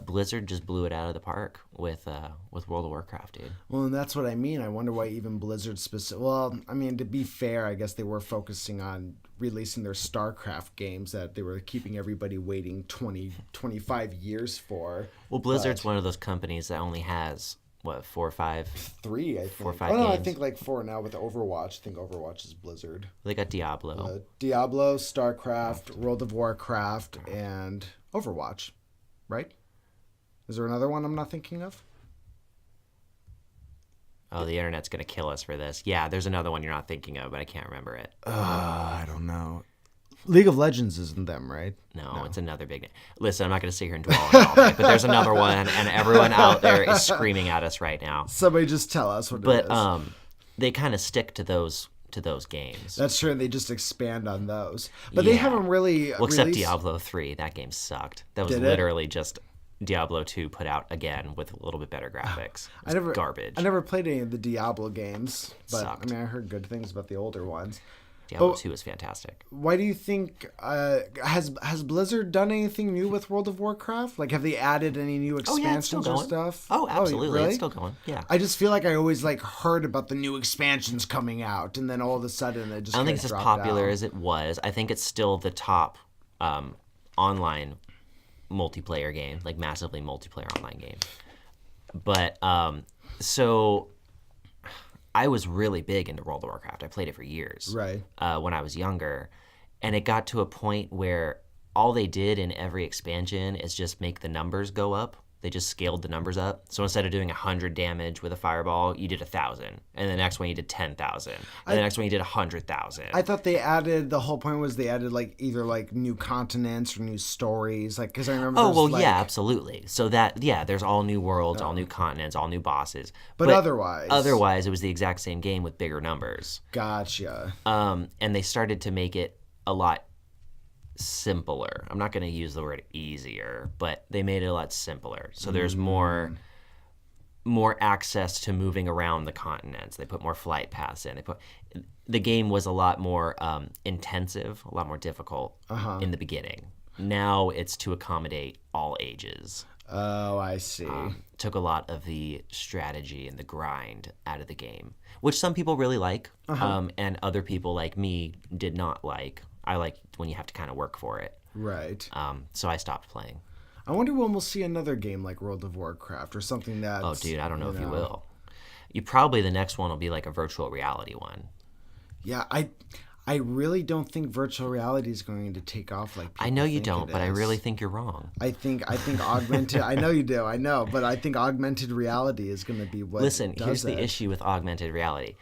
S2: Blizzard just blew it out of the park with World of Warcraft, dude.
S1: Well, and that's what I mean. I wonder why even Blizzard Well, I mean, to be fair, I guess they were focusing on releasing their StarCraft games that they were keeping everybody waiting 20, 25 years for.
S2: Well, Blizzard's one of those companies that only has what, 4 or 5?
S1: 3, I think.
S2: 4 or 5
S1: Oh, no, I
S2: games.
S1: think like 4 now with Overwatch. I think Overwatch is Blizzard.
S2: They got Diablo.
S1: Diablo, StarCraft, World of Warcraft, and Overwatch, right? Is there another one I'm not thinking of?
S2: Oh, the internet's going to kill us for this. Yeah, there's another one you're not thinking of, but I can't remember it.
S1: I don't know. League of Legends isn't them, right?
S2: No, it's another big name. Listen, I'm not going to sit here and dwell on it all day, but there's another one, and everyone out there is screaming at us right now.
S1: Somebody just tell us what it is.
S2: But they kind of stick to those games.
S1: That's true. They just expand on those. But they haven't really
S2: Well, except
S1: released...
S2: Diablo 3. That game sucked. That was
S1: Did it?
S2: literally just Diablo 2 put out again with a little bit better graphics. It was garbage.
S1: I never played any of the Diablo games, but
S2: Sucked.
S1: I mean, I heard good things about the older ones.
S2: Diablo 2 is fantastic.
S1: Why do you think has Blizzard done anything new with World of Warcraft? Like, have they added any new expansions or stuff?
S2: Oh, absolutely.
S1: really?
S2: It's still going. Yeah.
S1: I just feel like I always heard about the new expansions coming out, and then all of a sudden it just
S2: I don't think it's as popular
S1: out.
S2: as it was. I think it's still the top online multiplayer game, like massively multiplayer online game. But so I was really big into World of Warcraft. I played it for years,
S1: Right.
S2: When I was younger, and it got to a point where all they did in every expansion is just make the numbers go up. They just scaled the numbers up. So instead of doing 100 damage with a fireball, you did 1,000, and the next one you did 10,000, and the next one you did 100,000.
S1: I thought they added, the whole point was they added either new continents or new stories, because I remember.
S2: Oh, well, yeah, absolutely. So there's all new worlds, all new continents, all new bosses.
S1: But
S2: otherwise, it was the exact same game with bigger numbers.
S1: Gotcha.
S2: And they started to make it a lot simpler. I'm not going to use the word easier, but they made it a lot simpler. So there's more access to moving around the continents. They put more flight paths in. The game was a lot more intensive, a lot more difficult in the beginning. Now it's to accommodate all ages.
S1: Oh, I see.
S2: Took a lot of the strategy and the grind out of the game, which some people really like, and other people like me did not like. I like when you have to kind of work for it.
S1: Right.
S2: So I stopped playing.
S1: I wonder when we'll see another game like World of Warcraft or something that's...
S2: Oh, dude, I don't know if you will. The next one will be like a virtual reality one.
S1: Yeah, I really don't think virtual reality is going to take off like people
S2: I know you
S1: think
S2: don't,
S1: it
S2: but I
S1: is.
S2: really think you're wrong.
S1: I think augmented... I know you do, I know, but I think augmented reality is going to be what
S2: Listen,
S1: does
S2: here's the
S1: it.
S2: issue with augmented reality.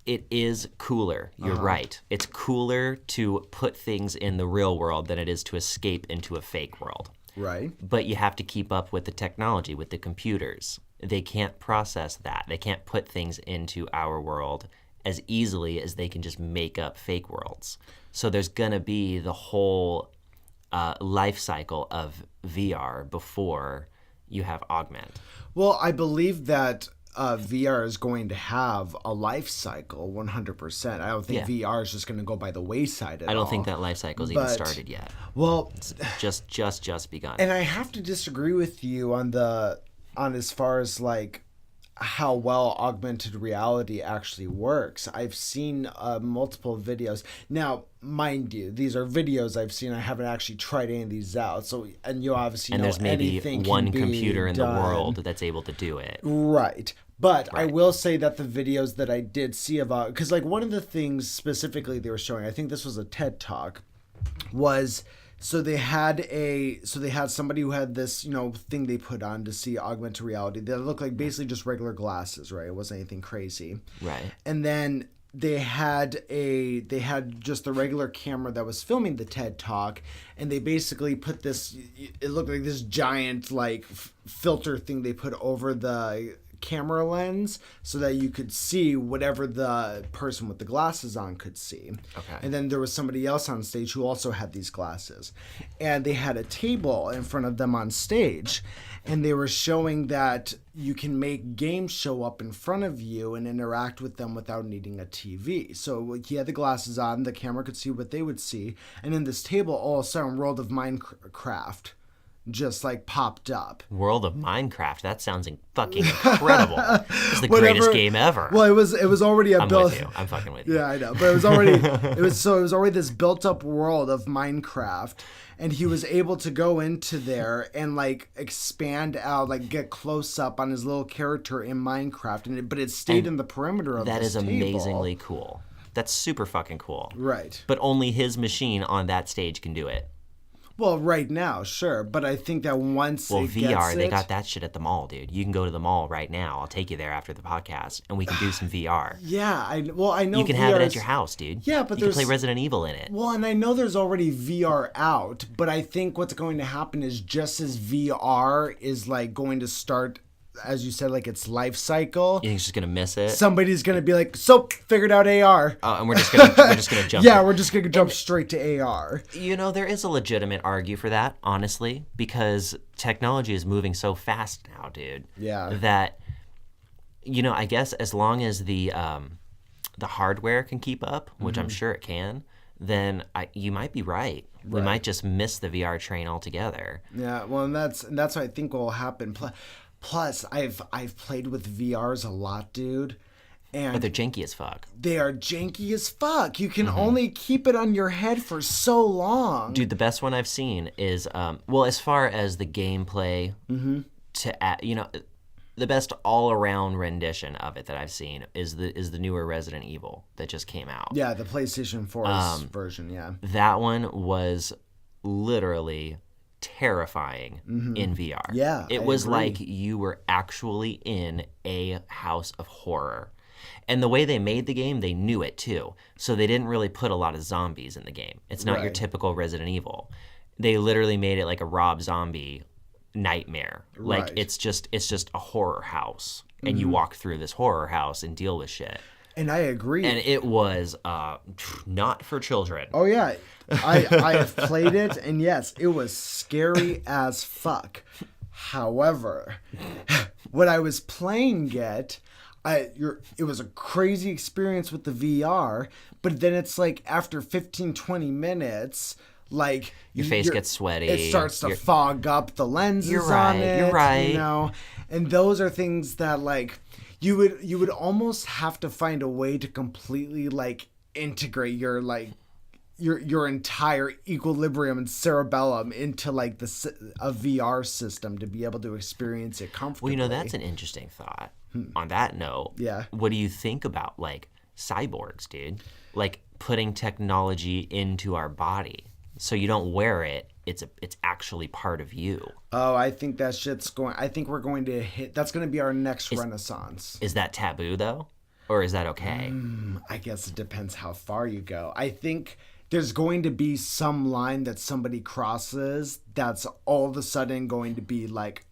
S2: It is cooler. You're right. It's cooler to put things in the real world than it is to escape into a fake world.
S1: Right.
S2: But you have to keep up with the technology, with the computers. They can't process that. They can't put things into our world as easily as they can just make up fake worlds. So there's going to be the whole life cycle of VR before you have augment.
S1: Well, I believe that VR is going to have a life cycle 100%. I don't think VR is just going to go by the wayside at all.
S2: I don't think that life cycle's even started yet.
S1: Well,
S2: it's just begun.
S1: And I have to disagree with you on as far as how well augmented reality actually works. I've seen multiple videos. Now, mind you, these are videos I've seen. I haven't actually tried any of these out. So, and you obviously know
S2: there's maybe
S1: anything
S2: one
S1: can be
S2: computer in the
S1: done.
S2: world that's able to do it.
S1: Right. But I will say that the videos that I did see about, because one of the things specifically they were showing, I think this was a TED Talk, was so they had somebody who had this thing they put on to see augmented reality that looked like basically just regular glasses, right? It wasn't anything crazy.
S2: Right.
S1: And then they had just the regular camera that was filming the TED Talk, and they basically put this, it looked like this giant filter thing they put over the camera lens so that you could see whatever the person with the glasses on could see.
S2: Okay.
S1: And then there was somebody else on stage who also had these glasses. And they had a table in front of them on stage, and they were showing that you can make games show up in front of you and interact with them without needing a TV. So he had the glasses on, the camera could see what they would see, and in this table all of a sudden World of Minecraft just like popped up.
S2: World of Minecraft. That sounds fucking incredible. It's the greatest game ever.
S1: Well, it was already a
S2: I'm
S1: built.
S2: with you. I'm fucking with you.
S1: Yeah, I know, but it was already this built up world of Minecraft, and he was able to go into there and like expand out, like get close up on his little character in Minecraft, but it stayed in the perimeter of
S2: That
S1: this
S2: is
S1: table.
S2: amazingly cool. That's super fucking cool.
S1: Right.
S2: But only his machine on that stage can do it.
S1: Well, right now, sure, but I think that once
S2: VR, they got that shit at the mall, dude. You can go to the mall right now. I'll take you there after the podcast, and we can do some VR.
S1: Yeah, I know.
S2: You can have it at your house, dude.
S1: Yeah, but
S2: you can play Resident Evil in it.
S1: Well, and I know there's already VR out, but I think what's going to happen is just as VR is like going to start, as you said, like its life cycle.
S2: You think it's just gonna miss it?
S1: Somebody's gonna be like, "So, figured out AR."
S2: And we're just gonna jump.
S1: Yeah, we're just gonna jump straight to AR.
S2: You know, there is a legitimate argue for that, honestly, because technology is moving so fast now, dude.
S1: Yeah.
S2: That, you know, I guess as long as the hardware can keep up, which I'm sure it can, then you might be right. We might just miss the VR train altogether.
S1: Yeah. Well, and that's what I think will happen. Plus, I've played with VRs a lot, dude. And
S2: But they're janky as fuck.
S1: They are janky as fuck. You can only keep it on your head for so long.
S2: Dude, the best one I've seen is, well, as far as the gameplay, you know, the best all-around rendition of it that I've seen is the newer Resident Evil that just came out.
S1: Yeah, the PlayStation 4's version, yeah.
S2: That one was literally terrifying in VR.
S1: Yeah,
S2: it
S1: I
S2: was
S1: agree.
S2: like you were actually in a house of horror. And the way they made the game, they knew it too. So they didn't really put a lot of zombies in the game. It's not your
S1: Right.
S2: typical Resident Evil. They literally made it like a Rob Zombie nightmare. Like
S1: Right.
S2: it's just a horror house. And you walk through this horror house and deal with shit.
S1: And I agree.
S2: And it was not for children.
S1: Oh yeah, I have played it, and yes, it was scary as fuck. However, when I was playing it, it was a crazy experience with the VR. But then it's like after 15, 20 minutes, like
S2: Your face gets sweaty.
S1: It starts to fog up the lenses
S2: You're right,
S1: on it.
S2: you're right.
S1: You know, and those are things that like. You would almost have to find a way to completely like integrate your like your entire equilibrium and cerebellum into like a VR system to be able to experience it comfortably.
S2: Well, you know, that's an interesting thought. On that note,
S1: Yeah.
S2: what do you think about like cyborgs, dude? Like putting technology into our body so you don't wear it. It's actually part of you.
S1: Oh, I think that shit's going. I think we're going to hit. That's going to be our next renaissance.
S2: Is that taboo though, or is that okay?
S1: I guess it depends how far you go. I think there's going to be some line that somebody crosses that's all of a sudden going to be like,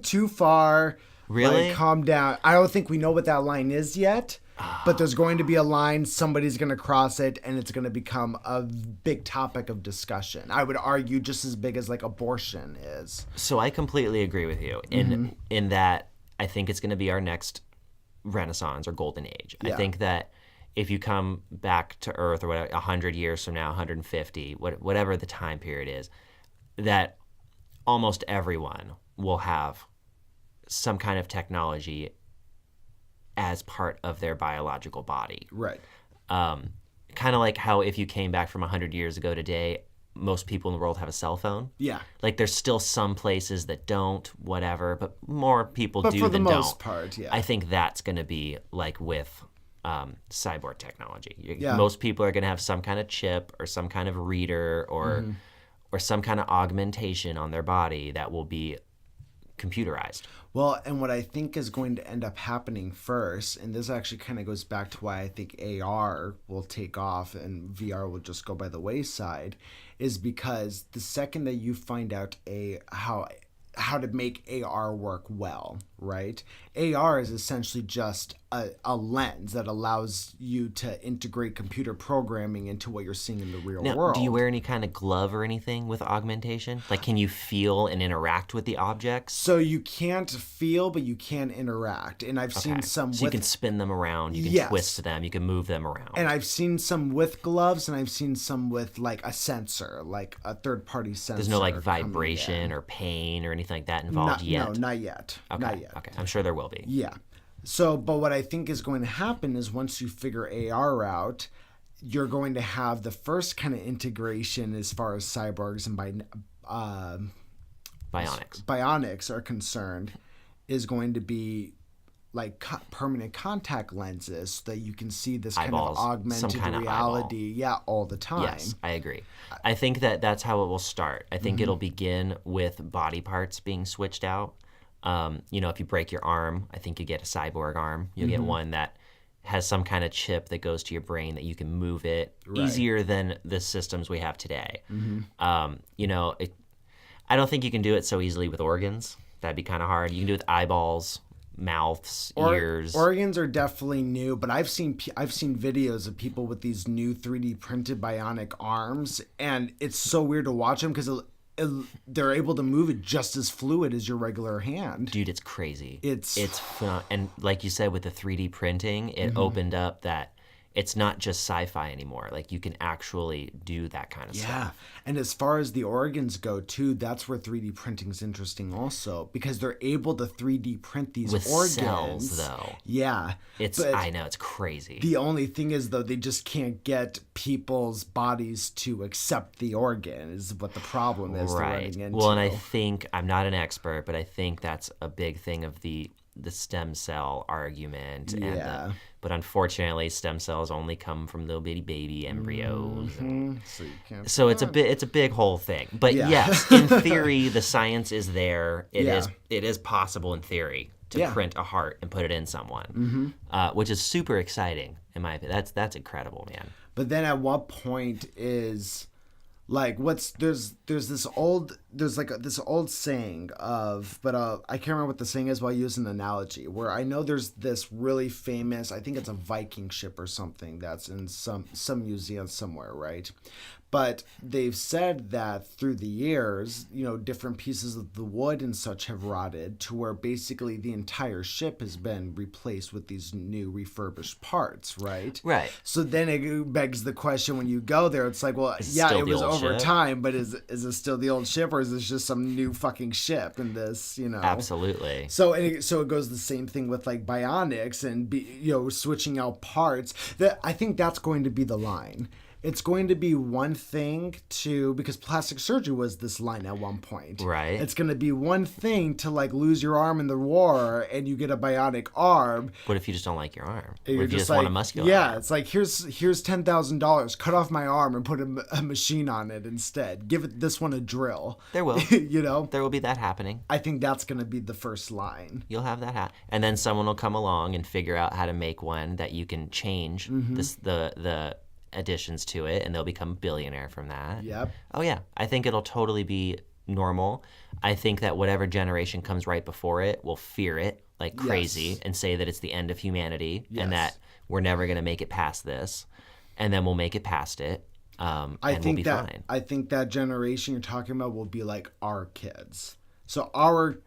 S1: too far.
S2: Really?
S1: Like, calm down. I don't think we know what that line is yet, but there's going to be a line, somebody's going to cross it, and it's going to become a big topic of discussion. I would argue just as big as like abortion is.
S2: So I completely agree with you in that I think it's going to be our next renaissance or golden age.
S1: Yeah.
S2: I think that if you come back to Earth or whatever, 100 years from now, 150, whatever the time period is, that almost everyone will have some kind of technology as part of their biological body.
S1: Right.
S2: Kind of like how if you came back from 100 years ago today, most people in the world have a cell phone.
S1: Yeah.
S2: Like there's still some places that don't, whatever, but more people
S1: But
S2: do
S1: for the
S2: than
S1: most
S2: don't.
S1: part, yeah.
S2: I think that's going to be like with cyborg technology.
S1: Yeah.
S2: Most people are going to have some kind of chip or some kind of reader or some kind of augmentation on their body that will be computerized.
S1: Well, and what I think is going to end up happening first, and this actually kind of goes back to why I think AR will take off and VR will just go by the wayside, is because the second that you find out how to make AR work well, right? AR is essentially just a lens that allows you to integrate computer programming into what you're seeing in the real
S2: Now,
S1: world.
S2: do you wear any kind of glove or anything with augmentation? Like, can you feel and interact with the objects?
S1: So you can't feel, but you can interact. And I've seen some
S2: So you
S1: with...
S2: can spin them around, you can
S1: Yes.
S2: twist them, you can move them around.
S1: And I've seen some with gloves, and I've seen some with, like, a sensor, like a third-party sensor.
S2: There's no, like,
S1: coming
S2: vibration
S1: in.
S2: or pain or anything like that involved
S1: No,
S2: yet?
S1: not yet.
S2: Okay.
S1: Not yet.
S2: Okay. I'm sure there will be.
S1: Yeah. So, but what I think is going to happen is once you figure AR out, you're going to have the first kind of integration as far as cyborgs and bionics are concerned, is going to be like permanent contact lenses so that you can see this
S2: Eyeballs,
S1: kind of augmented
S2: some kind of
S1: reality, all the time.
S2: Yes, I agree. I think that's how it will start. I think it'll begin with body parts being switched out. If you break your arm, I think you get a cyborg arm. You'll get one that has some kind of chip that goes to your brain that you can move it easier than the systems we have today. I don't think you can do it so easily with organs. That'd be kind of hard. You can do it with eyeballs, mouths, ears.
S1: Organs are definitely new, but I've seen videos of people with these new 3D printed bionic arms, and it's so weird to watch them because they're able to move it just as fluid as your regular hand.
S2: Dude, it's crazy.
S1: It's
S2: fun. And like you said, with the 3D printing, it opened up that it's not just sci-fi anymore. Like, you can actually do that kind of stuff.
S1: Yeah. And as far as the organs go, too, that's where 3D printing is interesting also, because they're able to 3D print these
S2: with
S1: organs.
S2: cells, though.
S1: Yeah.
S2: I know, it's crazy.
S1: The only thing is, though, they just can't get people's bodies to accept the organ is what the problem is they're running into.
S2: Well, and I think, I'm not an expert, but I think that's a big thing of the stem cell argument. But unfortunately, stem cells only come from little bitty baby embryos. So it's a big whole thing. But yes, in theory, the science is there. It is possible in theory to print a heart and put it in someone, which is super exciting in my opinion. That's incredible, man.
S1: But then at what point is like there's this old saying of, but I can't remember what the saying is, but I'll use an analogy where I know there's this really famous, I think it's a Viking ship or something that's in some museum somewhere, right? But they've said that through the years, different pieces of the wood and such have rotted to where basically the entire ship has been replaced with these new refurbished parts, right?
S2: Right.
S1: So then it begs the question when you go there, it's like, well, it was over
S2: ship?
S1: time, but is it still the old ship, or is this just some new fucking ship in this,
S2: Absolutely.
S1: So it goes the same thing with like bionics and switching out parts. That I think that's going to be the line. It's going to be one thing because plastic surgery was this line at one point.
S2: Right.
S1: It's going to be one thing to like lose your arm in the war and you get a bionic arm.
S2: What if you just don't like your arm? What
S1: You're
S2: if you just
S1: like,
S2: want a muscular arm?
S1: It's like, here's $10,000. Cut off my arm and put a machine on it instead. Give this one a drill.
S2: There will. There will be that happening.
S1: I think that's going to be the first line.
S2: You'll have that and then someone will come along and figure out how to make one that you can change the additions to it, and they'll become a billionaire from that.
S1: Yep.
S2: Oh yeah, I think it'll totally be normal. I think that whatever generation comes right before it will fear it like crazy and say that it's the end of humanity and that we're never going to make it past this, and then we'll make it past it. We'll be fine.
S1: I think that generation you're talking about will be like our kids. So our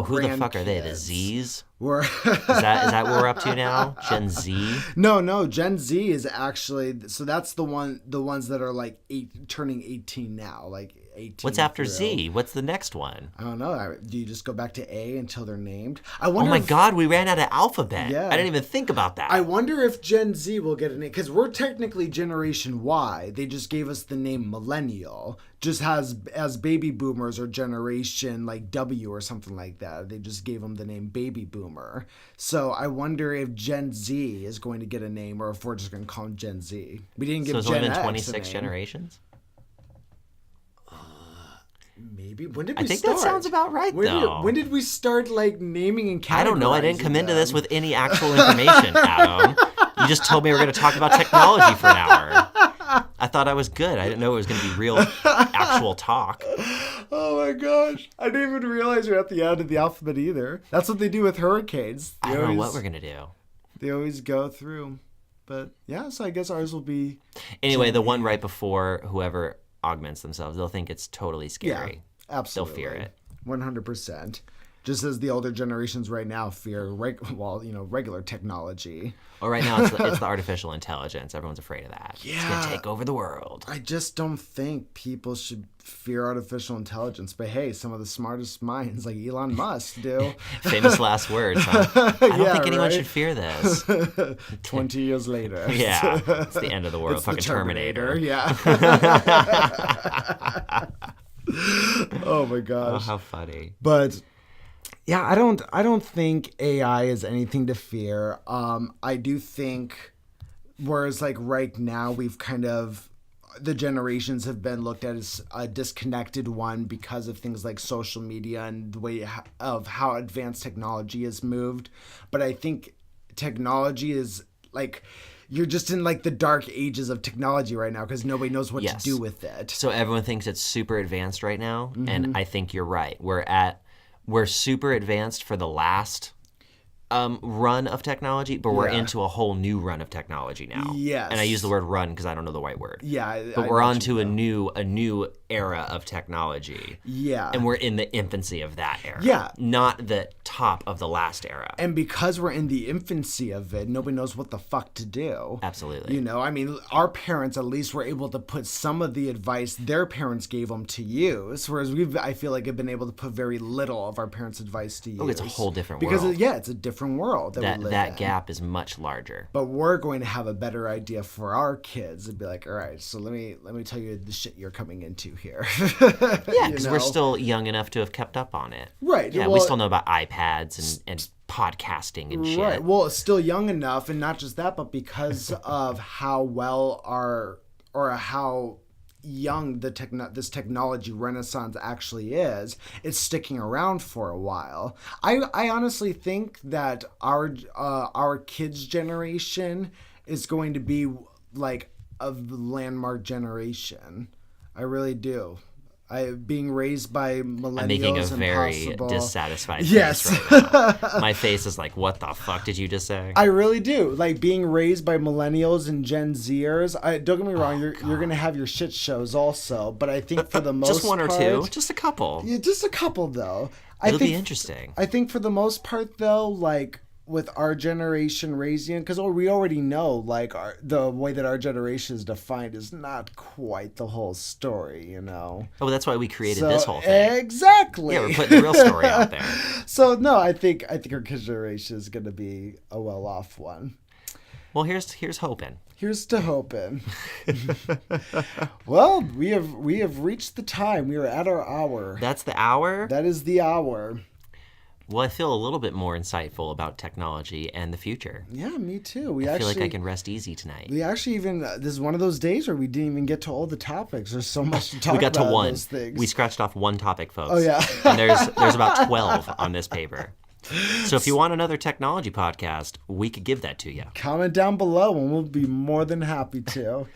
S2: who the fuck are they? The Zs? Is that what we're up to now? Gen Z?
S1: No. Gen Z is actually, so that's the ones that are like turning 18 now, like 18.
S2: What's after Z? What's the next one?
S1: I don't know. Do you just go back to A until they're named? I
S2: Oh
S1: wonder.
S2: my God, we ran out of alphabet.
S1: Yeah.
S2: I didn't even think about that.
S1: I wonder if Gen Z will get a name, because we're technically Generation Y. They just gave us the name Millennial, just as baby boomers or Generation like W or something like that. They just gave them the name Baby Boomer. So I wonder if Gen Z is going to get a name, or if we're just going to call them Gen Z. We didn't give Gen X a name.
S2: So it's only been 26 generations?
S1: Maybe. When did we
S2: I think
S1: start?
S2: that sounds about right, though.
S1: When did we start like naming and categorizing?
S2: I don't know. I didn't come into this with any actual information, Adam. You just told me we were going to talk about technology for an hour. I thought I was good. I didn't know it was going to be real, actual talk.
S1: Oh my gosh. I didn't even realize we're at the end of the alphabet either. That's what they do with hurricanes.
S2: I don't know what we're going to do.
S1: They always go through. But yeah, so I guess ours will be...
S2: Anyway, the one right before whoever augments themselves, they'll think it's totally scary.
S1: Yeah, absolutely.
S2: They'll fear it.
S1: 100%. Just as the older generations right now fear, regular technology.
S2: Well, right now it's the artificial intelligence. Everyone's afraid of that.
S1: Yeah.
S2: It's going to take over the world.
S1: I just don't think people should fear artificial intelligence. But hey, some of the smartest minds like Elon Musk do.
S2: Famous last words, huh? I don't think anyone should fear this.
S1: 20 years later.
S2: Yeah. It's the end of the world.
S1: It's
S2: fucking
S1: the
S2: Terminator.
S1: Yeah. Oh my gosh.
S2: Oh, how funny.
S1: But yeah, I don't think AI is anything to fear. I do think, whereas like right now we've kind of, the generations have been looked at as a disconnected one because of things like social media and the way of how advanced technology has moved. But I think technology is like, you're just in like the dark ages of technology right now because nobody knows what to do with it.
S2: So everyone thinks it's super advanced right now, and I think you're right. We're super advanced for the last run of technology, but we're into a whole new run of technology now.
S1: Yes.
S2: And I use the word run because I don't know the right word.
S1: Yeah.
S2: But we're on to a new era of technology.
S1: Yeah.
S2: And we're in the infancy of that era.
S1: Yeah.
S2: Not the top of the last era.
S1: And because we're in the infancy of it, nobody knows what the fuck to do.
S2: Absolutely.
S1: You know, I mean, our parents at least were able to put some of the advice their parents gave them to use, whereas I feel like, have been able to put very little of our parents' advice to use.
S2: Oh, it's a whole different world.
S1: Because, it's a different world that we live in.
S2: That gap is much larger.
S1: But we're going to have a better idea for our kids and be like, all right, so let me tell you the shit you're coming into here.
S2: Yeah, because we're still young enough to have kept up on it.
S1: Right.
S2: Yeah, we still know about iPads and podcasting and shit.
S1: Right. Well, it's still young enough, and not just that, but because of how well how young this technology renaissance actually is, it's sticking around for a while. I honestly think that our kids' generation is going to be like a landmark generation. I really do. Being raised by millennials.
S2: I'm making a very
S1: impossible.
S2: Dissatisfied
S1: Yes.
S2: face right now. My face is like, what the fuck did you just say?
S1: I really do. Like being raised by millennials and Gen Zers. Don't get me wrong, you're gonna have your shit shows also, but I think for the most
S2: just one or
S1: part,
S2: two, just a couple.
S1: Yeah, just a couple though.
S2: It'll be interesting.
S1: I think for the most part though, like with our generation raising, because we already know like the way that our generation is defined is not quite the whole story, you know.
S2: Oh, that's why we created this whole thing.
S1: Exactly.
S2: Yeah, we're putting the real story out there.
S1: So no, I think our kids' generation is going to be a well-off one.
S2: Well, here's hoping.
S1: Here's to hoping. Well, we have reached the time. We are at our hour.
S2: That's the hour?
S1: That is the hour.
S2: Well, I feel a little bit more insightful about technology and the future.
S1: Yeah, me too.
S2: I feel like I can rest easy tonight.
S1: We actually this is one of those days where we didn't even get to all the topics. There's so much to talk about.
S2: We got to one.
S1: Those things.
S2: We scratched off one topic, folks.
S1: Oh, yeah.
S2: And there's about 12 on this paper. So if you want another technology podcast, we could give that to you.
S1: Comment down below and we'll be more than happy to.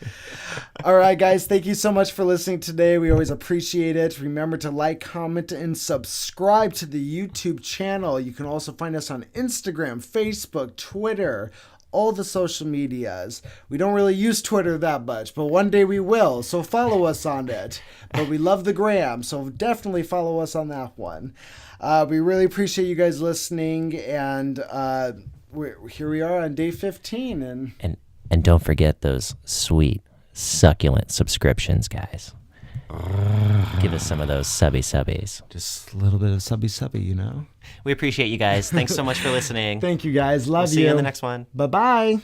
S1: All right, guys. Thank you so much for listening today. We always appreciate it. Remember to like, comment, and subscribe to the YouTube channel. You can also find us on Instagram, Facebook, Twitter, all the social medias. We don't really use Twitter that much, but one day we will. So follow us on it. But we love the gram, so definitely follow us on that one. We really appreciate you guys listening, and here we are on day 15.
S2: And don't forget those sweet, succulent subscriptions, guys. Give us some of those subbies.
S1: Just a little bit of subby, you know?
S2: We appreciate you guys. Thanks so much for listening.
S1: Thank you, guys. Love
S2: We'll see you on the next one.
S1: Bye-bye.